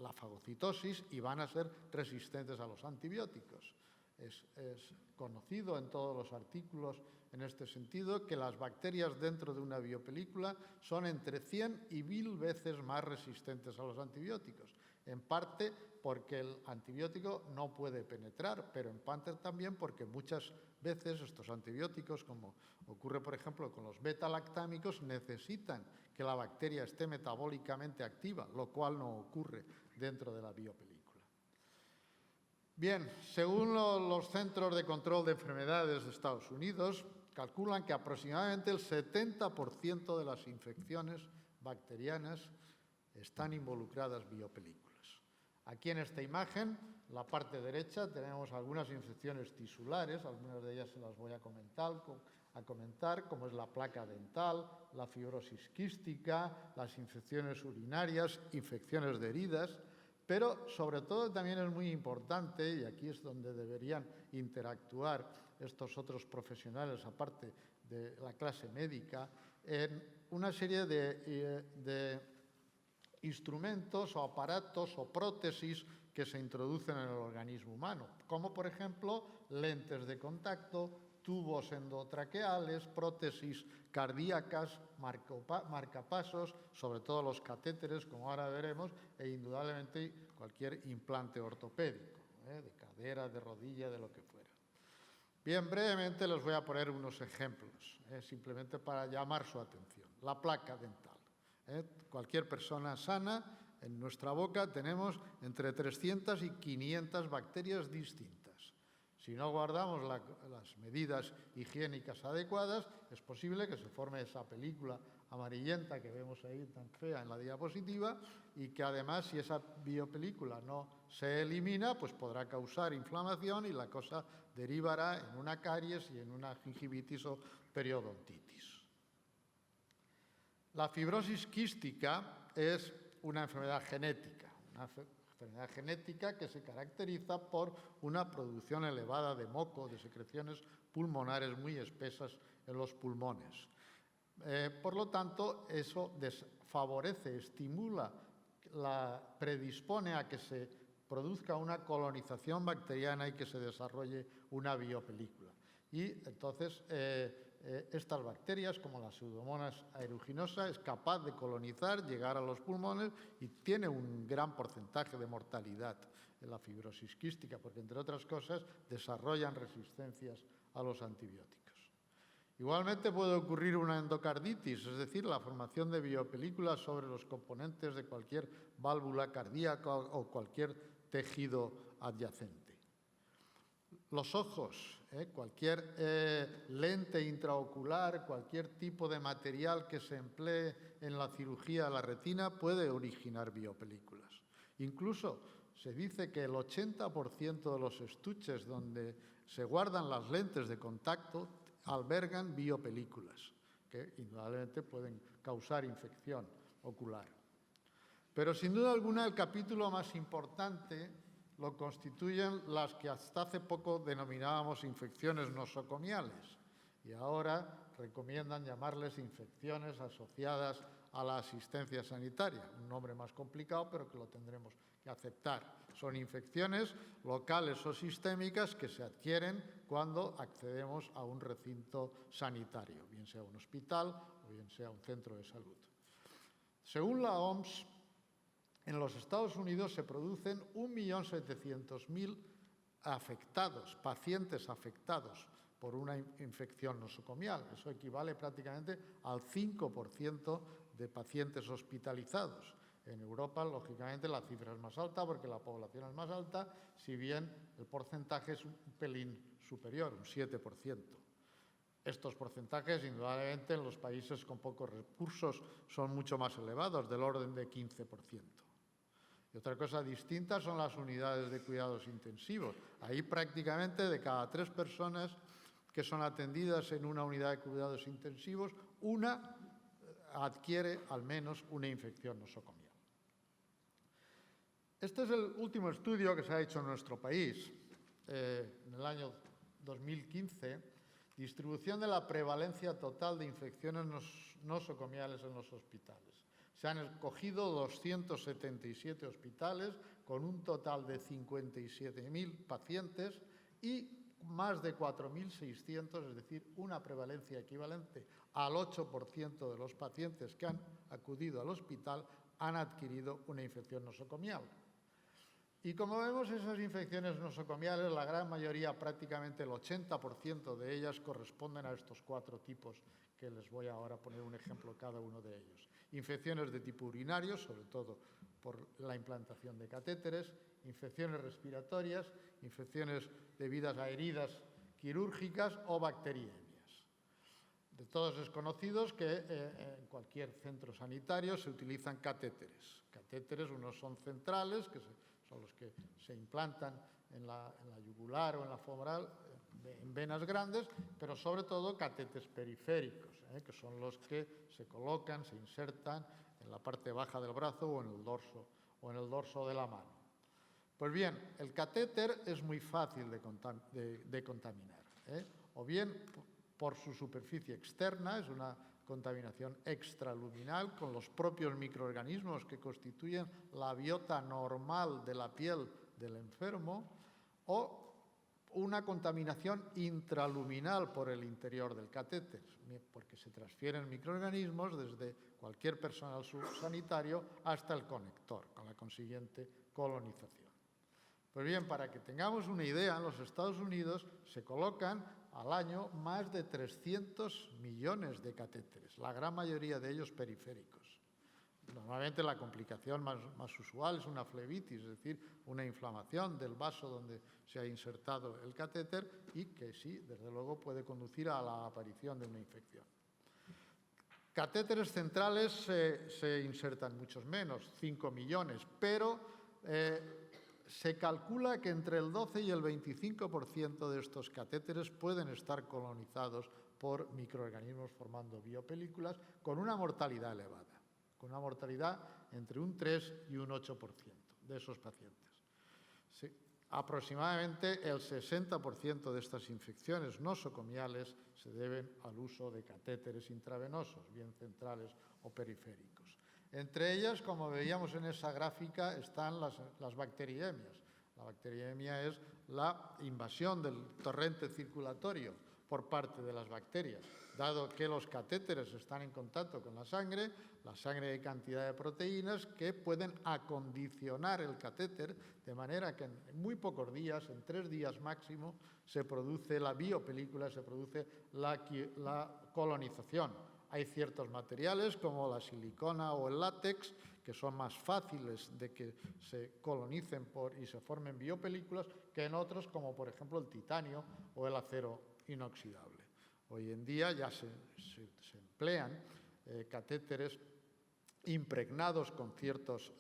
la fagocitosis, y van a ser resistentes a los antibióticos. Es conocido en todos los artículos en este sentido que las bacterias dentro de una biopelícula son entre 100 y 1000 veces más resistentes a los antibióticos. En parte porque el antibiótico no puede penetrar, pero en parte también porque muchas veces estos antibióticos, como ocurre por ejemplo con los beta-lactámicos, necesitan que la bacteria esté metabólicamente activa, lo cual no ocurre dentro de la biopelícula. Bien, según los Centros de Control de Enfermedades de Estados Unidos, calculan que aproximadamente el 70% de las infecciones bacterianas están involucradas biopelículas. Aquí en esta imagen, la parte derecha, tenemos algunas infecciones tisulares, algunas de ellas se las voy a comentar, como es la placa dental, la fibrosis quística, las infecciones urinarias, infecciones de heridas, pero sobre todo también es muy importante, y aquí es donde deberían interactuar estos otros profesionales, aparte de la clase médica, en una serie de instrumentos o aparatos o prótesis que se introducen en el organismo humano, como por ejemplo lentes de contacto, tubos endotraqueales, prótesis cardíacas, marcapasos, sobre todo los catéteres, como ahora veremos, e indudablemente cualquier implante ortopédico, de cadera, de rodilla, de lo que fuera. Bien, brevemente les voy a poner unos ejemplos, simplemente para llamar su atención. La placa dental. Cualquier persona sana, en nuestra boca tenemos entre 300 y 500 bacterias distintas. Si no guardamos las medidas higiénicas adecuadas, es posible que se forme esa película amarillenta que vemos ahí tan fea en la diapositiva y que además, si esa biopelícula no se elimina, pues podrá causar inflamación y la cosa derivará en una caries y en una gingivitis o periodontitis. La fibrosis quística es una enfermedad genética, que se caracteriza por una producción elevada de moco, de secreciones pulmonares muy espesas en los pulmones. Por lo tanto, eso favorece, estimula, predispone a que se produzca una colonización bacteriana y que se desarrolle una biopelícula. Y entonces estas bacterias, como la Pseudomonas aeruginosa, es capaz de colonizar, llegar a los pulmones y tiene un gran porcentaje de mortalidad en la fibrosis quística, porque entre otras cosas desarrollan resistencias a los antibióticos. Igualmente puede ocurrir una endocarditis, es decir, la formación de biopelículas sobre los componentes de cualquier válvula cardíaca o cualquier tejido adyacente. Los ojos, cualquier lente intraocular, cualquier tipo de material que se emplee en la cirugía de la retina puede originar biopelículas. Incluso se dice que el 80% de los estuches donde se guardan las lentes de contacto albergan biopelículas, que indudablemente pueden causar infección ocular. Pero sin duda alguna el capítulo más importante lo constituyen las que hasta hace poco denominábamos infecciones nosocomiales y ahora recomiendan llamarles infecciones asociadas a la asistencia sanitaria, un nombre más complicado pero que lo tendremos que aceptar. Son infecciones locales o sistémicas que se adquieren cuando accedemos a un recinto sanitario, bien sea un hospital o bien sea un centro de salud. Según la OMS, En los Estados Unidos se producen 1.700.000 afectados, pacientes afectados por una infección nosocomial. Eso equivale prácticamente al 5% de pacientes hospitalizados. En Europa, lógicamente, la cifra es más alta porque la población es más alta, si bien el porcentaje es un pelín superior, un 7%. Estos porcentajes, indudablemente, en los países con pocos recursos son mucho más elevados, del orden de 15%. Y otra cosa distinta son las unidades de cuidados intensivos. Ahí prácticamente de cada 3 personas que son atendidas en una unidad de cuidados intensivos, una adquiere al menos una infección nosocomial. Este es el último estudio que se ha hecho en nuestro país, en el año 2015, distribución de la prevalencia total de infecciones nosocomiales en los hospitales. Se han escogido 277 hospitales con un total de 57.000 pacientes y más de 4.600, es decir, una prevalencia equivalente al 8% de los pacientes que han acudido al hospital han adquirido una infección nosocomial. Y como vemos, esas infecciones nosocomiales, la gran mayoría, prácticamente el 80% de ellas, corresponden a estos 4 tipos que les voy ahora a poner un ejemplo cada uno de ellos. Infecciones de tipo urinario, sobre todo por la implantación de catéteres, infecciones respiratorias, infecciones debidas a heridas quirúrgicas o bacteriemias. De todos es conocido que en cualquier centro sanitario se utilizan catéteres. Catéteres, unos son centrales, que son los que se implantan en la yugular o en la femoral, en venas grandes, pero sobre todo catéteres periféricos, que son los que se colocan, se insertan en la parte baja del brazo o en el dorso de la mano. Pues bien, el catéter es muy fácil de contaminar, o bien por su superficie externa, es una contaminación extraluminal con los propios microorganismos que constituyen la biota normal de la piel del enfermo, o una contaminación intraluminal por el interior del catéter, porque se transfieren microorganismos desde cualquier personal sanitario hasta el conector, con la consiguiente colonización. Pues bien, para que tengamos una idea, en los Estados Unidos se colocan al año más de 300 millones de catéteres, la gran mayoría de ellos periféricos. Normalmente la complicación más usual es una flebitis, es decir, una inflamación del vaso donde se ha insertado el catéter y que sí, desde luego, puede conducir a la aparición de una infección. Catéteres centrales se insertan muchos menos, 5 millones, pero se calcula que entre el 12 y el 25% de estos catéteres pueden estar colonizados por microorganismos formando biopelículas con una mortalidad elevada, con una mortalidad entre un 3 y un 8% de esos pacientes. Sí, aproximadamente el 60% de estas infecciones nosocomiales se deben al uso de catéteres intravenosos, bien centrales o periféricos. Entre ellas, como veíamos en esa gráfica, están las bacteriemias. La bacteriemia es la invasión del torrente circulatorio por parte de las bacterias. Dado que los catéteres están en contacto con la sangre hay cantidad de proteínas que pueden acondicionar el catéter, de manera que en muy pocos días, en 3 días máximo, se produce la biopelícula, se produce la colonización. Hay ciertos materiales como la silicona o el látex que son más fáciles de que se colonicen y se formen biopelículas que en otros, como por ejemplo el titanio o el acero inoxidable. Hoy en día ya se emplean catéteres impregnados con ciertos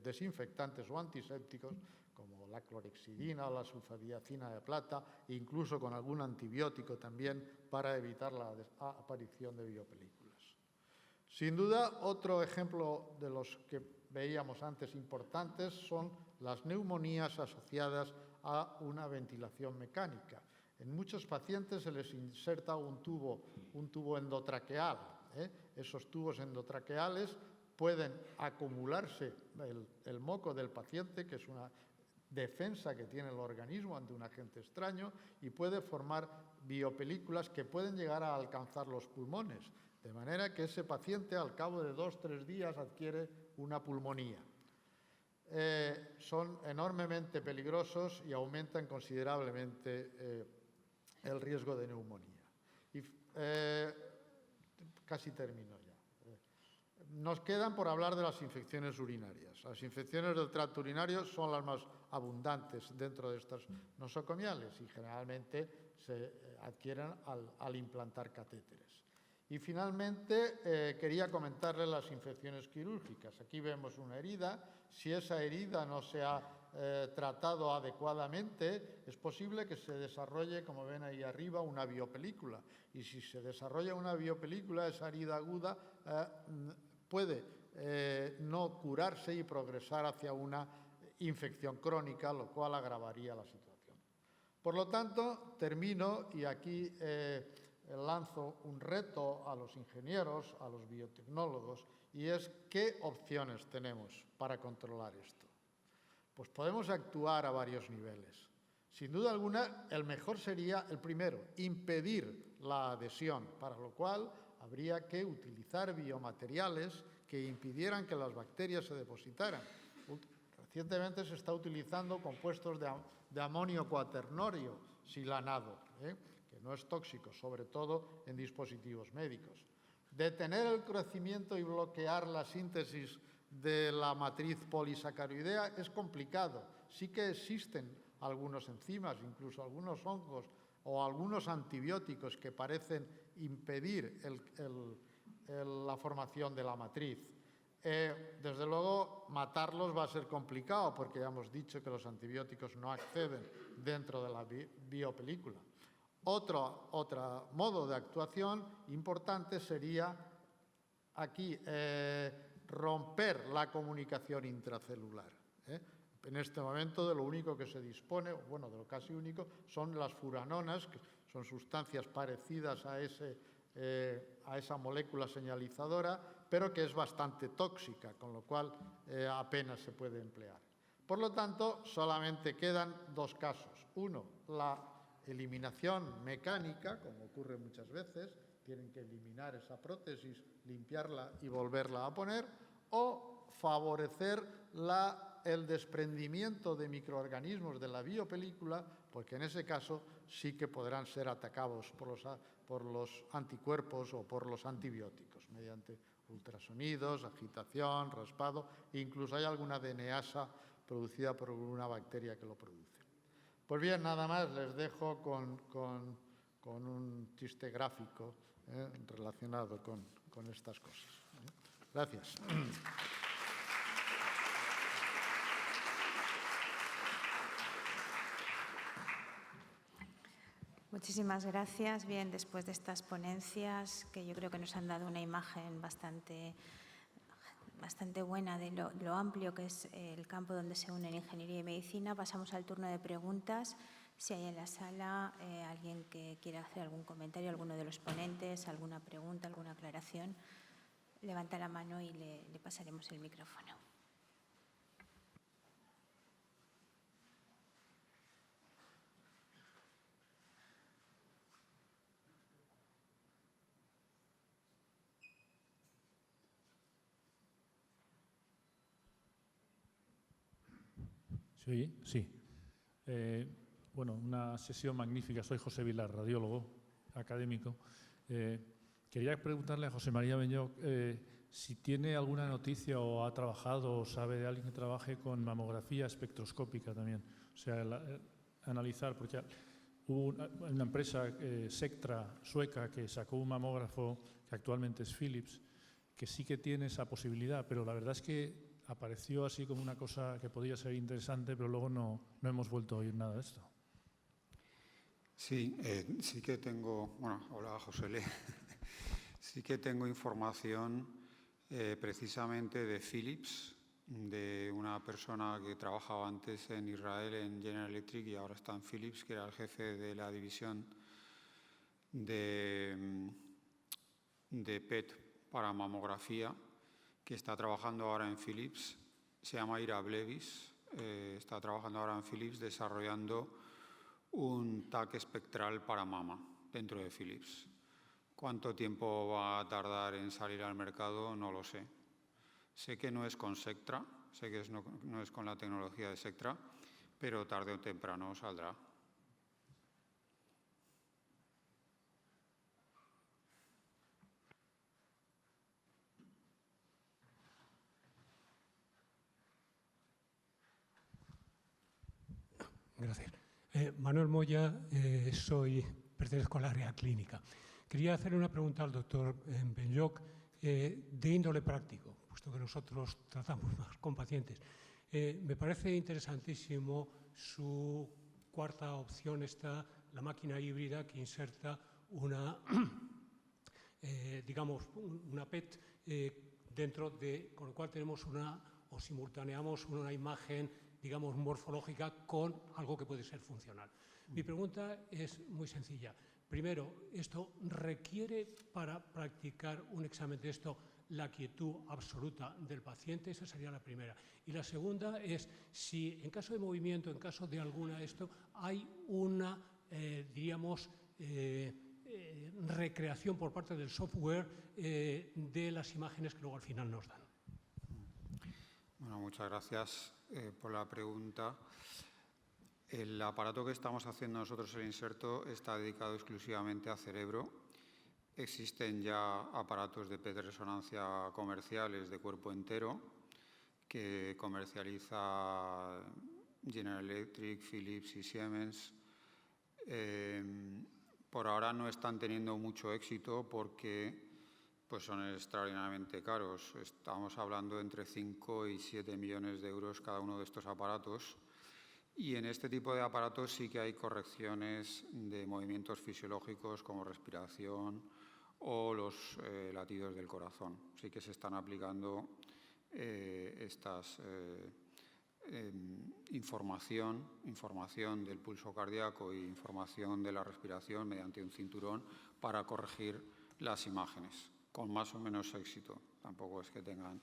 desinfectantes o antisépticos, como la clorhexidina o la sulfadiazina de plata, e incluso con algún antibiótico también para evitar la aparición de biopelículas. Sin duda, otro ejemplo de los que veíamos antes importantes son las neumonías asociadas a una ventilación mecánica. En muchos pacientes se les inserta un tubo endotraqueal. Esos tubos endotraqueales pueden acumularse el moco del paciente, que es una defensa que tiene el organismo ante un agente extraño, y puede formar biopelículas que pueden llegar a alcanzar los pulmones, de manera que ese paciente al cabo de 2 o 3 días adquiere una pulmonía. son enormemente peligrosos y aumentan considerablemente el riesgo de neumonía. Casi termino ya. Nos quedan por hablar de las infecciones urinarias. Las infecciones del tracto urinario son las más abundantes dentro de estas nosocomiales y generalmente se adquieren al implantar catéteres. Y finalmente quería comentarles las infecciones quirúrgicas. Aquí vemos una herida. Si esa herida no se ha tratado adecuadamente, es posible que se desarrolle, como ven ahí arriba, una biopelícula. Y si se desarrolla una biopelícula, esa herida aguda puede no curarse y progresar hacia una infección crónica, lo cual agravaría la situación. Por lo tanto, termino y aquí lanzo un reto a los ingenieros, a los biotecnólogos, y es ¿qué opciones tenemos para controlar esto? Pues podemos actuar a varios niveles. Sin duda alguna, el mejor sería el primero, impedir la adhesión, para lo cual habría que utilizar biomateriales que impidieran que las bacterias se depositaran. Recientemente se está utilizando compuestos de amonio cuaternorio silanado, que no es tóxico, sobre todo en dispositivos médicos. Detener el crecimiento y bloquear la síntesis de la matriz polisacaroidea es complicado. Sí que existen algunos enzimas, incluso algunos hongos o algunos antibióticos que parecen impedir la formación de la matriz. Desde luego, matarlos va a ser complicado porque ya hemos dicho que los antibióticos no acceden dentro de la biopelícula. Otro modo de actuación importante sería aquí romper la comunicación intracelular. En este momento de lo único que se dispone, bueno, de lo casi único, son las furanonas, que son sustancias parecidas a esa molécula señalizadora, pero que es bastante tóxica, con lo cual apenas se puede emplear. Por lo tanto, solamente quedan dos casos. Uno, la eliminación mecánica, como ocurre muchas veces, tienen que eliminar esa prótesis, limpiarla y volverla a poner, o favorecer el desprendimiento de microorganismos de la biopelícula, porque en ese caso sí que podrán ser atacados por los anticuerpos o por los antibióticos, mediante ultrasonidos, agitación, raspado, e incluso hay alguna DNasa producida por una bacteria que lo produce. Pues bien, nada más, les dejo con un chiste gráfico relacionado con estas cosas. Gracias. Muchísimas gracias. Bien, después de estas ponencias, que yo creo que nos han dado una imagen bastante buena de lo amplio que es el campo donde se unen ingeniería y medicina, pasamos al turno de preguntas. Si hay en la sala alguien que quiera hacer algún comentario, alguno de los ponentes, alguna pregunta, alguna aclaración, levanta la mano y le pasaremos el micrófono. Sí. Bueno, una sesión magnífica. Soy José Vilar, radiólogo, académico. Quería preguntarle a José María Beñoc si tiene alguna noticia o ha trabajado o sabe de alguien que trabaje con mamografía espectroscópica también. O sea, analizar, porque hubo una empresa, Sectra, sueca, que sacó un mamógrafo que actualmente es Philips, que sí que tiene esa posibilidad, pero la verdad es que apareció así como una cosa que podía ser interesante, pero luego no hemos vuelto a oír nada de esto. Sí, sí que tengo, bueno, hola José Le, sí que tengo información precisamente de Philips, de una persona que trabajaba antes en Israel en General Electric y ahora está en Philips, que era el jefe de la división de PET para mamografía, que está trabajando ahora en Philips, se llama Ira Blevis, está trabajando ahora en Philips desarrollando un TAC espectral para mama dentro de Philips. ¿Cuánto tiempo va a tardar en salir al mercado? No lo sé. Sé que no es con Sectra, sé que no es con la tecnología de Sectra, pero tarde o temprano saldrá. Gracias. Manuel Moya, pertenezco al área clínica. Quería hacer una pregunta al doctor Benlloch de índole práctico, puesto que nosotros tratamos más con pacientes. Me parece interesantísimo su cuarta opción, la máquina híbrida que inserta una, digamos, una PET con lo cual tenemos o simultaneamos una imagen, digamos, morfológica con algo que puede ser funcional. Mi pregunta es muy sencilla. Primero, ¿esto requiere para practicar un examen de esto la quietud absoluta del paciente? Esa sería la primera. Y la segunda es si en caso de movimiento, en caso de alguna esto, hay una, diríamos, recreación por parte del software de las imágenes que luego al final nos dan. Bueno, muchas gracias por la pregunta. El aparato que estamos haciendo nosotros, el inserto, está dedicado exclusivamente a cerebro. Existen ya aparatos de PET de resonancia comerciales de cuerpo entero que comercializa General Electric, Philips y Siemens. Por ahora no están teniendo mucho éxito porque pues son extraordinariamente caros. Estamos hablando entre 5 y 7 millones de euros cada uno de estos aparatos. Y en este tipo de aparatos sí que hay correcciones de movimientos fisiológicos como respiración o los latidos del corazón. Sí que se están aplicando estas información del pulso cardíaco e información de la respiración mediante un cinturón para corregir las imágenes, con más o menos éxito. Tampoco es que tengan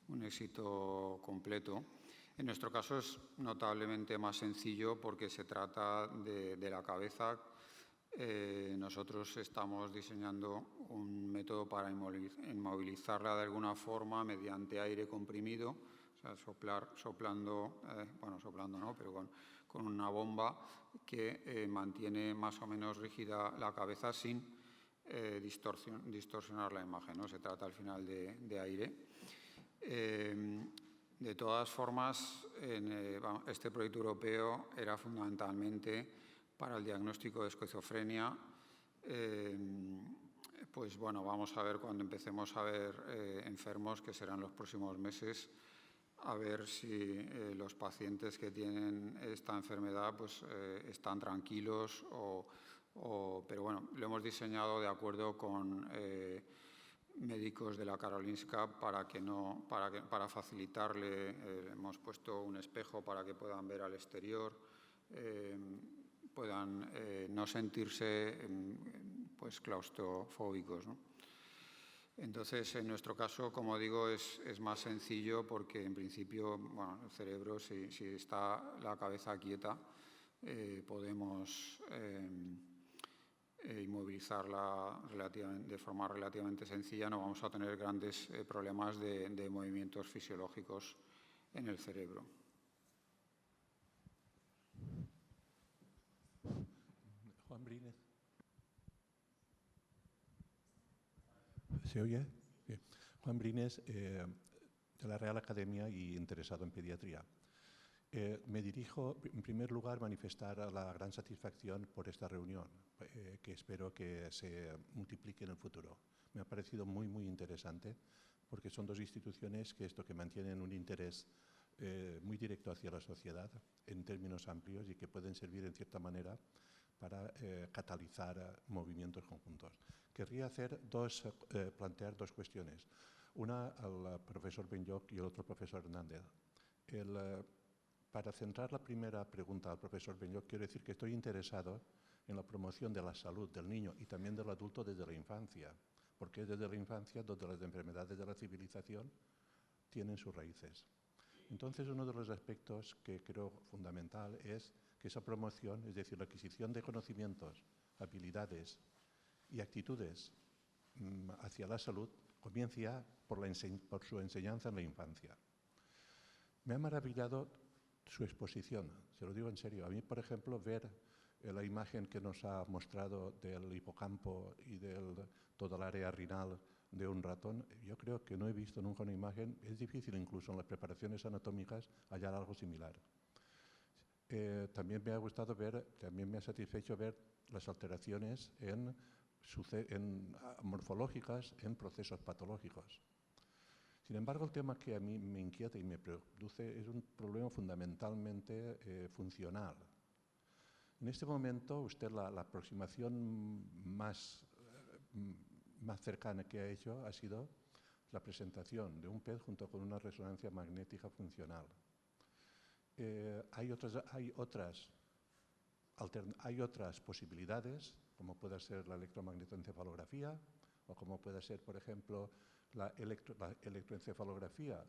un éxito completo. En nuestro caso es notablemente más sencillo porque se trata de la cabeza. Nosotros estamos diseñando un método para inmovilizarla de alguna forma mediante aire comprimido, o sea, soplando no, pero con una bomba que mantiene más o menos rígida la cabeza sin distorsionar la imagen, ¿no? Se trata al final de aire. De todas formas, este proyecto europeo era fundamentalmente para el diagnóstico de esquizofrenia. Pues bueno, vamos a ver cuando empecemos a ver enfermos, que serán los próximos meses, a ver si los pacientes que tienen esta enfermedad pues, están tranquilos pero bueno, lo hemos diseñado de acuerdo con médicos de la Karolinska para facilitarle. Hemos puesto un espejo para que puedan ver al exterior, puedan no sentirse pues claustrofóbicos, ¿no? Entonces, en nuestro caso, como digo, es más sencillo porque en principio, bueno, el cerebro, si está la cabeza quieta, podemos inmovilizarla de forma relativamente sencilla. No vamos a tener grandes problemas de movimientos fisiológicos en el cerebro. Juan Brines. ¿Se oye? Bien. Juan Brines, de la Real Academia y interesado en pediatría. Me dirijo, en primer lugar, a manifestar la gran satisfacción por esta reunión, que espero que se multiplique en el futuro. Me ha parecido muy, muy interesante, porque son dos instituciones que mantienen un interés muy directo hacia la sociedad en términos amplios y que pueden servir, en cierta manera, para catalizar movimientos conjuntos. Querría plantear dos cuestiones. Una al profesor Benlloch y el otro al profesor Hernández. Para centrar la primera pregunta al profesor Benlloch, quiero decir que estoy interesado en la promoción de la salud del niño y también del adulto desde la infancia, porque es desde la infancia donde las enfermedades de la civilización tienen sus raíces. Entonces, uno de los aspectos que creo fundamental es que esa promoción, es decir, la adquisición de conocimientos, habilidades y actitudes hacia la salud, comienza por su enseñanza en la infancia. Me ha maravillado su exposición, se lo digo en serio. A mí, por ejemplo, ver la imagen que nos ha mostrado del hipocampo y de toda el área renal de un ratón, yo creo que no he visto nunca una imagen, es difícil incluso en las preparaciones anatómicas hallar algo similar. También me ha gustado también me ha satisfecho ver las alteraciones morfológicas en procesos patológicos. Sin embargo, el tema que a mí me inquieta y me produce es un problema fundamentalmente funcional. En este momento, usted la aproximación más cercana que ha hecho ha sido la presentación de un PET junto con una resonancia magnética funcional. Hay otras posibilidades, como puede ser la electromagnetoencefalografía o como puede ser, por ejemplo, la electroencefalografía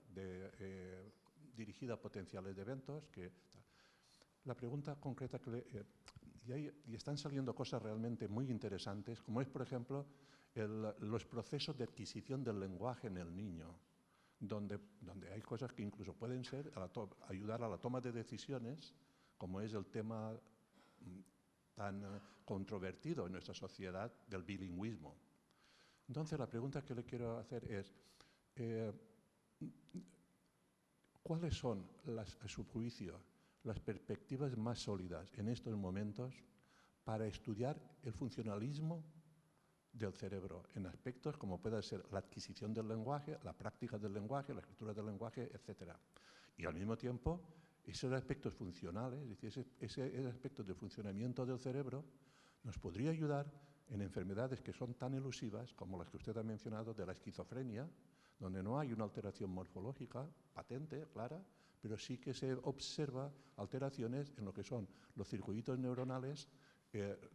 dirigida a potenciales de eventos. La pregunta concreta y están saliendo cosas realmente muy interesantes, como es, por ejemplo, los procesos de adquisición del lenguaje en el niño, donde hay cosas que incluso pueden ser ayudar a la toma de decisiones, como es el tema tan controvertido en nuestra sociedad del bilingüismo. Entonces, la pregunta que le quiero hacer es, ¿cuáles son, a su juicio, las perspectivas más sólidas en estos momentos para estudiar el funcionalismo del cerebro en aspectos como puede ser la adquisición del lenguaje, la práctica del lenguaje, la escritura del lenguaje, etc.? Y al mismo tiempo, esos aspectos funcionales, es decir, ese aspecto de funcionamiento del cerebro, nos podría ayudar en enfermedades que son tan elusivas como las que usted ha mencionado de la esquizofrenia, donde no hay una alteración morfológica patente, clara, pero sí que se observa alteraciones en lo que son los circuitos neuronales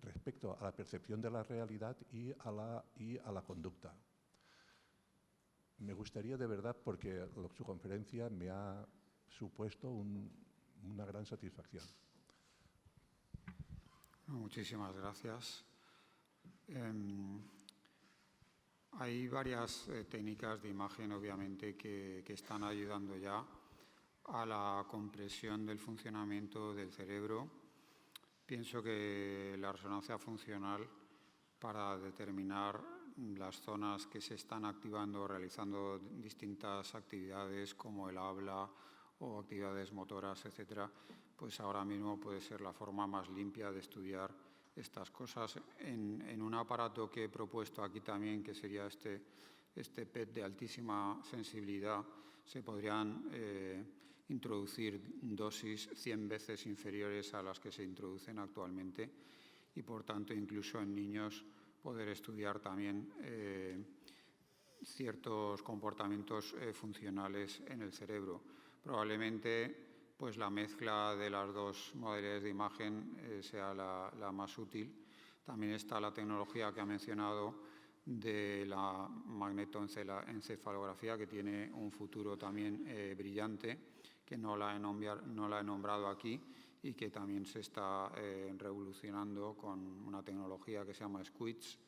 respecto a la percepción de la realidad y a la conducta. Me gustaría de verdad, porque su conferencia me ha supuesto una gran satisfacción. Muchísimas gracias. Hay varias técnicas de imagen, obviamente, que están ayudando ya a la comprensión del funcionamiento del cerebro. Pienso que la resonancia funcional, para determinar las zonas que se están activando, realizando distintas actividades como el habla o actividades motoras, etcétera, pues ahora mismo puede ser la forma más limpia de estudiar estas cosas. En un aparato que he propuesto aquí también, que sería este PET de altísima sensibilidad, se podrían introducir dosis 100 veces inferiores a las que se introducen actualmente y, por tanto, incluso en niños poder estudiar también ciertos comportamientos funcionales en el cerebro. Probablemente pues la mezcla de las dos modalidades de imagen sea la más útil. También está la tecnología que ha mencionado de la magnetoencefalografía, que tiene un futuro también brillante, que no la he nombrado aquí y que también se está revolucionando con una tecnología que se llama SQUIDS.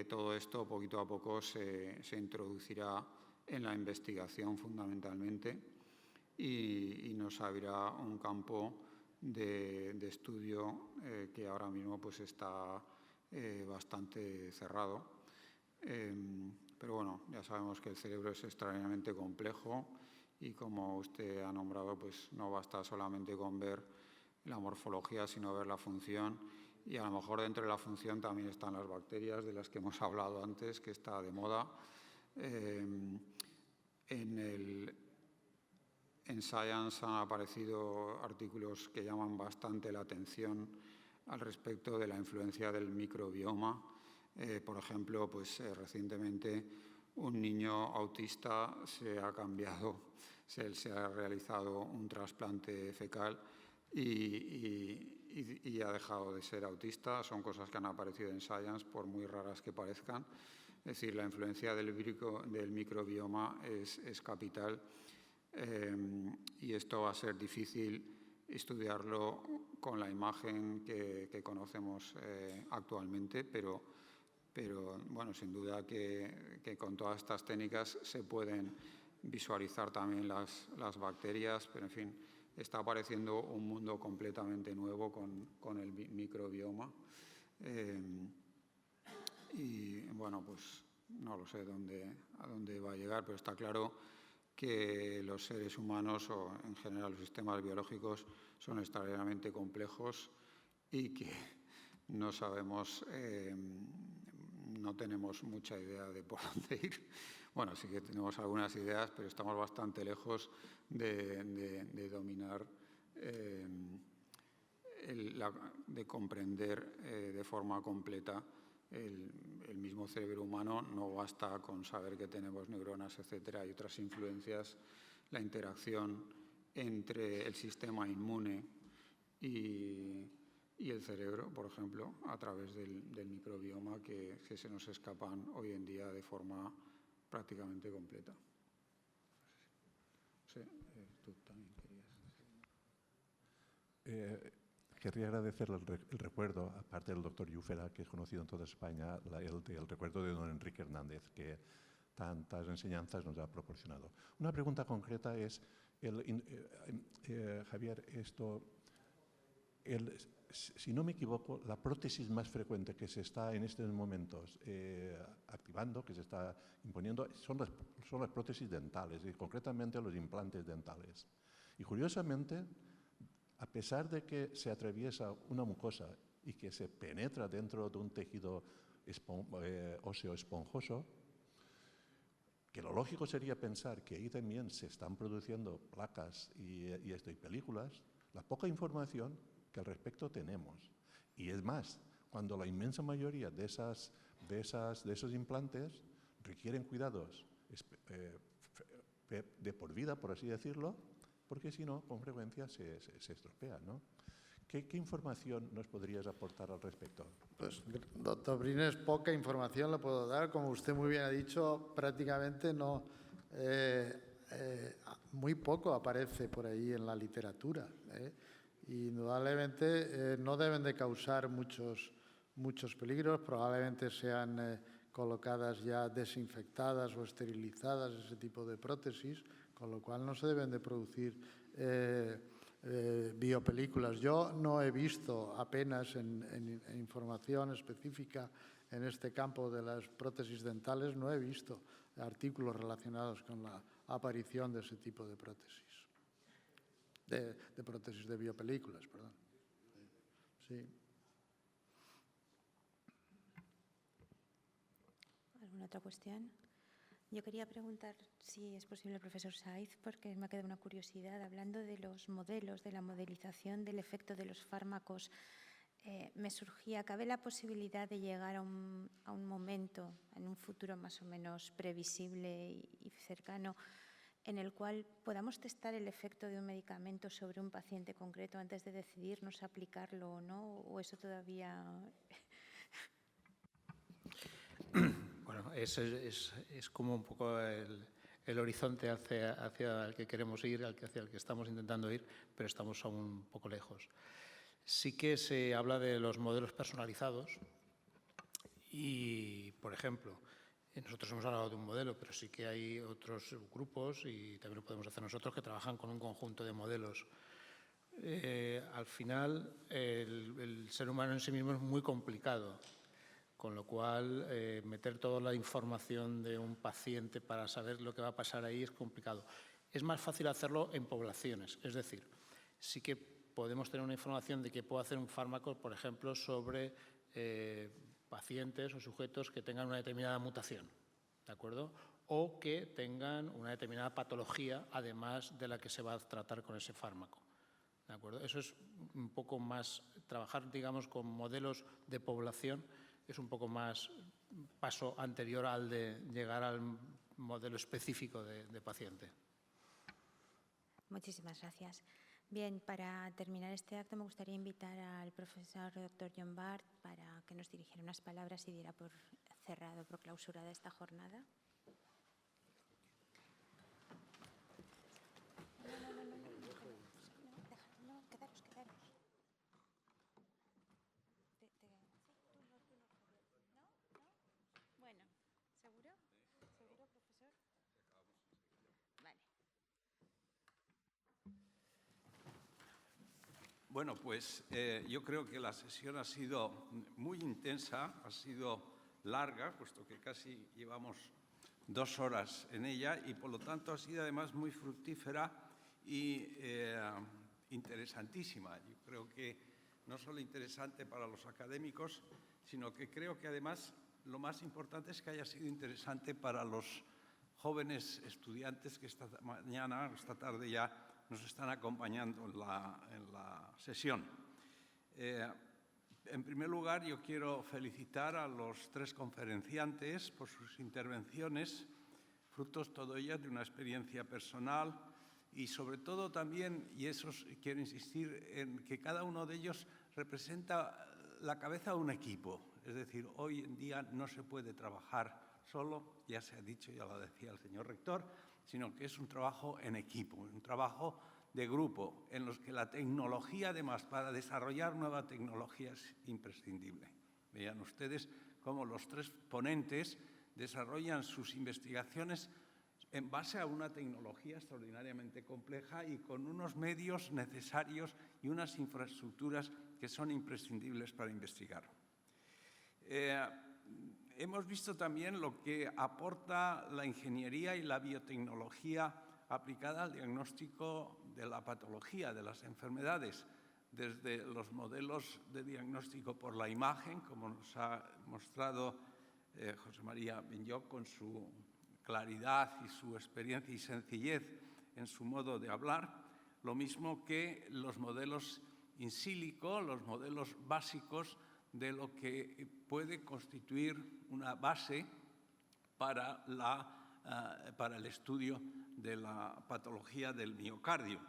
Todo esto poquito a poco se introducirá en la investigación fundamentalmente y nos abrirá un campo de estudio que ahora mismo pues está bastante cerrado. Pero bueno, ya sabemos que el cerebro es extraordinariamente complejo y, como usted ha nombrado, pues no basta solamente con ver la morfología, sino ver la función. Y a lo mejor dentro de la función también están las bacterias, de las que hemos hablado antes, que está de moda. En Science han aparecido artículos que llaman bastante la atención al respecto de la influencia del microbioma. Por ejemplo, pues recientemente un niño autista se ha realizado un trasplante fecal y ha dejado de ser autista. Son cosas que han aparecido en Science, por muy raras que parezcan. Es decir, la influencia del microbioma es capital. Y esto va a ser difícil estudiarlo con la imagen que conocemos actualmente, pero pero bueno, sin duda que con todas estas técnicas se pueden visualizar también las bacterias, pero en fin, está apareciendo un mundo completamente nuevo con el microbioma. Y bueno, pues no lo sé a dónde va a llegar, pero está claro que los seres humanos o en general los sistemas biológicos son extraordinariamente complejos y que no sabemos, no tenemos mucha idea de por dónde ir. Bueno, sí que tenemos algunas ideas, pero estamos bastante lejos de dominar, de comprender de forma completa el mismo cerebro humano. No basta con saber que tenemos neuronas, etcétera, y otras influencias. La interacción entre el sistema inmune y el cerebro, por ejemplo, a través del microbioma que se nos escapan hoy en día de forma prácticamente completa. Sí, tú también querías. Querría agradecer el recuerdo, aparte del doctor Yúfera, que es conocido en toda España, el recuerdo de don Enrique Hernández, que tantas enseñanzas nos ha proporcionado. Una pregunta concreta es, Javier, si no me equivoco, la prótesis más frecuente que se está en estos momentos activando, que se está imponiendo, son las prótesis dentales, y concretamente los implantes dentales. Y curiosamente, a pesar de que se atraviesa una mucosa y que se penetra dentro de un tejido óseo esponjoso, que lo lógico sería pensar que ahí también se están produciendo placas y películas, la poca información que al respecto tenemos. Y es más, cuando la inmensa mayoría de esos implantes requieren cuidados de por vida, por así decirlo, porque si no, con frecuencia se estropean, ¿no? ¿Qué información nos podrías aportar al respecto? Pues, doctor Brines, poca información le puedo dar. Como usted muy bien ha dicho, prácticamente no, muy poco aparece por ahí en la literatura. Indudablemente no deben de causar muchos peligros, probablemente sean colocadas ya desinfectadas o esterilizadas ese tipo de prótesis, con lo cual no se deben de producir biopelículas. Yo no he visto apenas en información específica en este campo de las prótesis dentales, no he visto artículos relacionados con la aparición de ese tipo de prótesis, de prótesis de biopelículas, perdón. Sí. ¿Alguna otra cuestión? Yo quería preguntar si es posible al profesor Saiz, porque me ha quedado una curiosidad. Hablando de los modelos, de la modelización del efecto de los fármacos, me surgía, ¿cabe la posibilidad de llegar a un momento, en un futuro más o menos previsible y cercano, en el cual podamos testar el efecto de un medicamento sobre un paciente concreto antes de decidirnos a aplicarlo o no? ¿O eso todavía...? Bueno, es como un poco el horizonte hacia el que queremos ir, hacia el que estamos intentando ir, pero estamos aún un poco lejos. Sí que se habla de los modelos personalizados y, por ejemplo, nosotros hemos hablado de un modelo, pero sí que hay otros grupos, y también lo podemos hacer nosotros, que trabajan con un conjunto de modelos. Al final, el ser humano en sí mismo es muy complicado, con lo cual meter toda la información de un paciente para saber lo que va a pasar ahí es complicado. Es más fácil hacerlo en poblaciones, es decir, sí que podemos tener una información de que puedo hacer un fármaco, por ejemplo, sobre pacientes o sujetos que tengan una determinada mutación, ¿de acuerdo? O que tengan una determinada patología, además de la que se va a tratar con ese fármaco, ¿de acuerdo? Eso es un poco más, trabajar, digamos, con modelos de población es un poco más paso anterior al de llegar al modelo específico de paciente. Muchísimas gracias. Bien, para terminar este acto me gustaría invitar al profesor Dr. Llombart para que nos dirigiera unas palabras y diera por cerrado, por clausurada esta jornada. Bueno, pues yo creo que la sesión ha sido muy intensa, ha sido larga, puesto que casi llevamos 2 horas en ella y, por lo tanto, ha sido además muy fructífera y interesantísima. Yo creo que no solo interesante para los académicos, sino que creo que además lo más importante es que haya sido interesante para los jóvenes estudiantes que esta tarde ya nos están acompañando en la sesión. En primer lugar, yo quiero felicitar a los 3 conferenciantes por sus intervenciones, frutos todas ellas de una experiencia personal y, sobre todo, también, y eso quiero insistir, en que cada uno de ellos representa la cabeza de un equipo. Es decir, hoy en día no se puede trabajar solo, ya se ha dicho, ya lo decía el señor rector, sino que es un trabajo en equipo, un trabajo de grupo, en los que la tecnología, además, para desarrollar nueva tecnología es imprescindible. Vean ustedes cómo los 3 ponentes desarrollan sus investigaciones en base a una tecnología extraordinariamente compleja y con unos medios necesarios y unas infraestructuras que son imprescindibles para investigar. Hemos visto también lo que aporta la ingeniería y la biotecnología aplicada al diagnóstico de la patología, de las enfermedades, desde los modelos de diagnóstico por la imagen, como nos ha mostrado José María Benlloch con su claridad y su experiencia y sencillez en su modo de hablar, lo mismo que los modelos in silico, los modelos básicos de lo que puede constituir una base para el estudio de la patología del miocardio.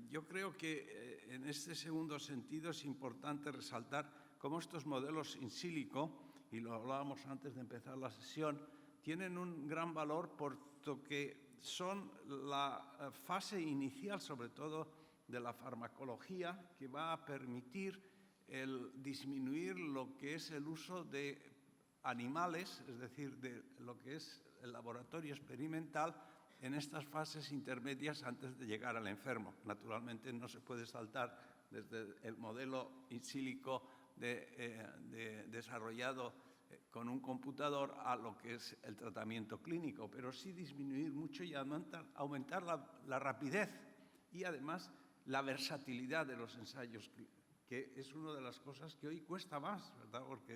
Yo creo que en este segundo sentido es importante resaltar cómo estos modelos in silico, y lo hablábamos antes de empezar la sesión, tienen un gran valor puesto que son la fase inicial, sobre todo, de la farmacología, que va a permitir el disminuir lo que es el uso de animales, es decir, de lo que es el laboratorio experimental en estas fases intermedias antes de llegar al enfermo. Naturalmente no se puede saltar desde el modelo in silico desarrollado con un computador a lo que es el tratamiento clínico, pero sí disminuir mucho y aumentar la rapidez y además la versatilidad de los ensayos, que es una de las cosas que hoy cuesta más, ¿verdad? Porque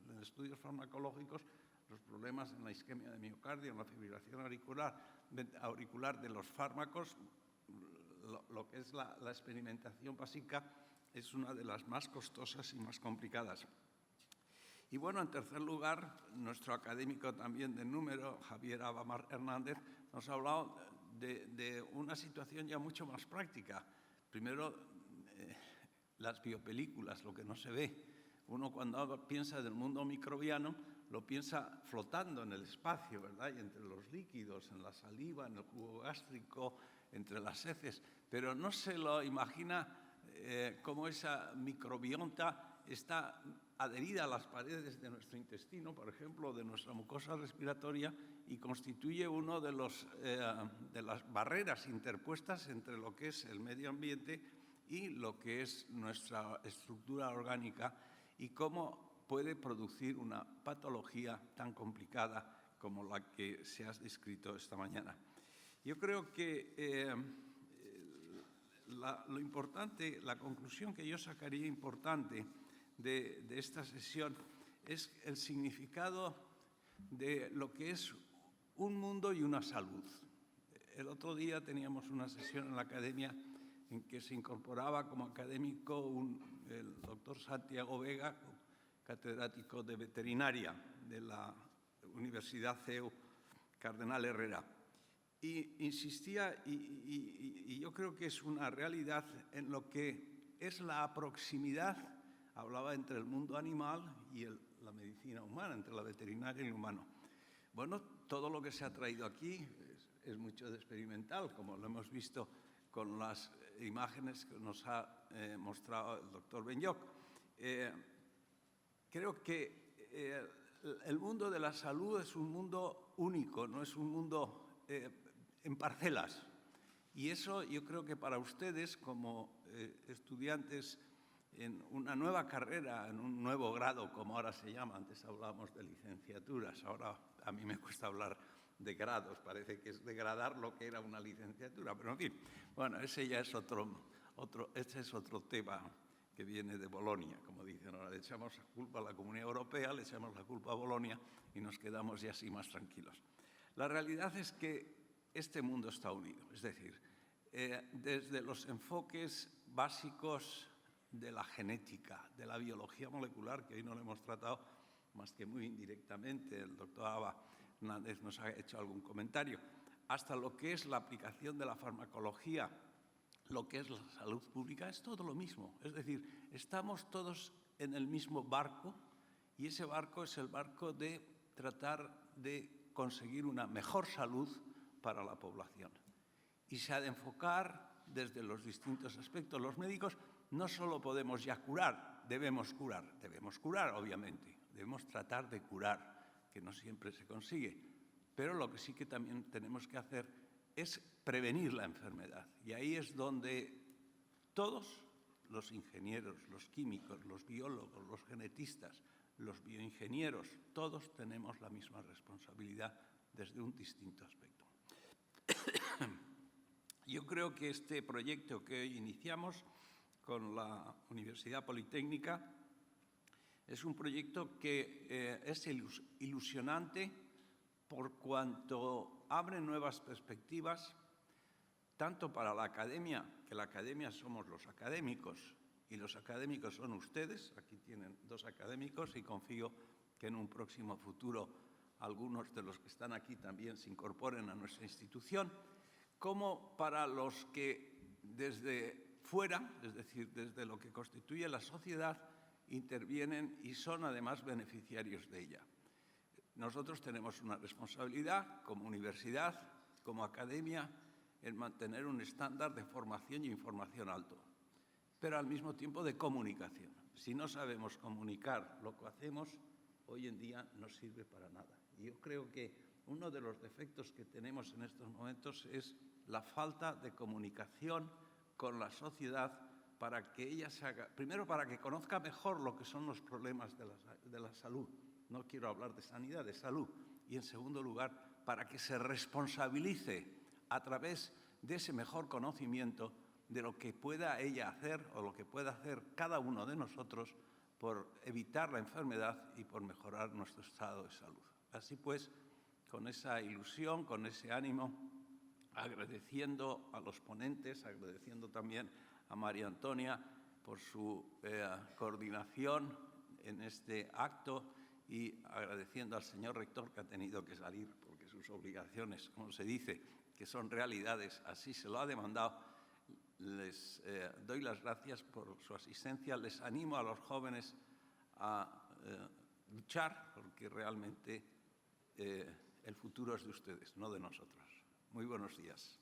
en estudios farmacológicos los problemas en la isquemia de miocardio, en la fibrilación auricular de los fármacos, lo que es la experimentación básica es una de las más costosas y más complicadas. Y bueno, en tercer lugar, nuestro académico también de número, Javier Abamar Hernández, nos ha hablado de una situación ya mucho más práctica. Primero, las biopelículas, lo que no se ve. Uno cuando piensa del mundo microbiano, lo piensa flotando en el espacio, ¿verdad? Y entre los líquidos, en la saliva, en el jugo gástrico, entre las heces, pero no se lo imagina cómo esa microbiota está adherida a las paredes de nuestro intestino, por ejemplo, de nuestra mucosa respiratoria, y constituye uno de las barreras interpuestas entre lo que es el medio ambiente y lo que es nuestra estructura orgánica, y cómo puede producir una patología tan complicada como la que se ha descrito esta mañana. Yo creo que lo importante, la conclusión que yo sacaría importante de esta sesión es el significado de lo que es un mundo y una salud. El otro día teníamos una sesión en la academia en que se incorporaba como académico el doctor Santiago Vega, catedrático de veterinaria de la Universidad CEU Cardenal Herrera. Y insistía, y yo creo que es una realidad, en lo que es la proximidad, hablaba entre el mundo animal y la medicina humana, entre la veterinaria y el humano. Bueno, todo lo que se ha traído aquí es mucho de experimental, como lo hemos visto con las imágenes que nos ha mostrado el doctor Benlloch. Creo que el mundo de la salud es un mundo único, no es un mundo en parcelas. Y eso yo creo que para ustedes, como estudiantes en una nueva carrera, en un nuevo grado, como ahora se llama, antes hablábamos de licenciaturas, ahora a mí me cuesta hablar de grados, parece que es degradar lo que era una licenciatura, pero en fin, bueno, ese ya es ese es otro tema que viene de Bolonia, como dicen ahora, le echamos la culpa a la Comunidad Europea, le echamos la culpa a Bolonia y nos quedamos ya así más tranquilos. La realidad es que este mundo está unido, es decir, desde los enfoques básicos de la genética, de la biología molecular, que hoy no lo hemos tratado más que muy indirectamente, el doctor Aba Hernández nos ha hecho algún comentario, hasta lo que es la aplicación de la farmacología, lo que es la salud pública, es todo lo mismo. Es decir, estamos todos en el mismo barco y ese barco es el barco de tratar de conseguir una mejor salud para la población. Y se ha de enfocar desde los distintos aspectos. Los médicos no solo podemos ya curar, debemos curar obviamente, debemos tratar de curar, que no siempre se consigue, pero lo que sí que también tenemos que hacer es prevenir la enfermedad. Y ahí es donde todos, los ingenieros, los químicos, los biólogos, los genetistas, los bioingenieros, todos tenemos la misma responsabilidad desde un distinto aspecto. Yo creo que este proyecto que hoy iniciamos con la Universidad Politécnica es un proyecto que es ilusionante por cuanto abre nuevas perspectivas, tanto para la academia, que la academia somos los académicos y los académicos son ustedes, aquí tienen 2 académicos y confío que en un próximo futuro algunos de los que están aquí también se incorporen a nuestra institución, como para los que desde fuera, es decir, desde lo que constituye la sociedad, intervienen y son además beneficiarios de ella. Nosotros tenemos una responsabilidad como universidad, como academia, en mantener un estándar de formación y información alto, pero al mismo tiempo de comunicación. Si no sabemos comunicar lo que hacemos, hoy en día no sirve para nada. Y yo creo que uno de los defectos que tenemos en estos momentos es la falta de comunicación con la sociedad para que ella se haga, primero para que conozca mejor lo que son los problemas de la salud. No quiero hablar de sanidad, de salud. Y en segundo lugar, para que se responsabilice a través de ese mejor conocimiento de lo que pueda ella hacer o lo que pueda hacer cada uno de nosotros por evitar la enfermedad y por mejorar nuestro estado de salud. Así pues, con esa ilusión, con ese ánimo, agradeciendo a los ponentes, agradeciendo también a María Antonia por su coordinación en este acto y agradeciendo al señor rector que ha tenido que salir porque sus obligaciones, como se dice, que son realidades, así se lo ha demandado. Les doy las gracias por su asistencia, les animo a los jóvenes a luchar porque realmente el futuro es de ustedes, no de nosotros. Muy buenos días.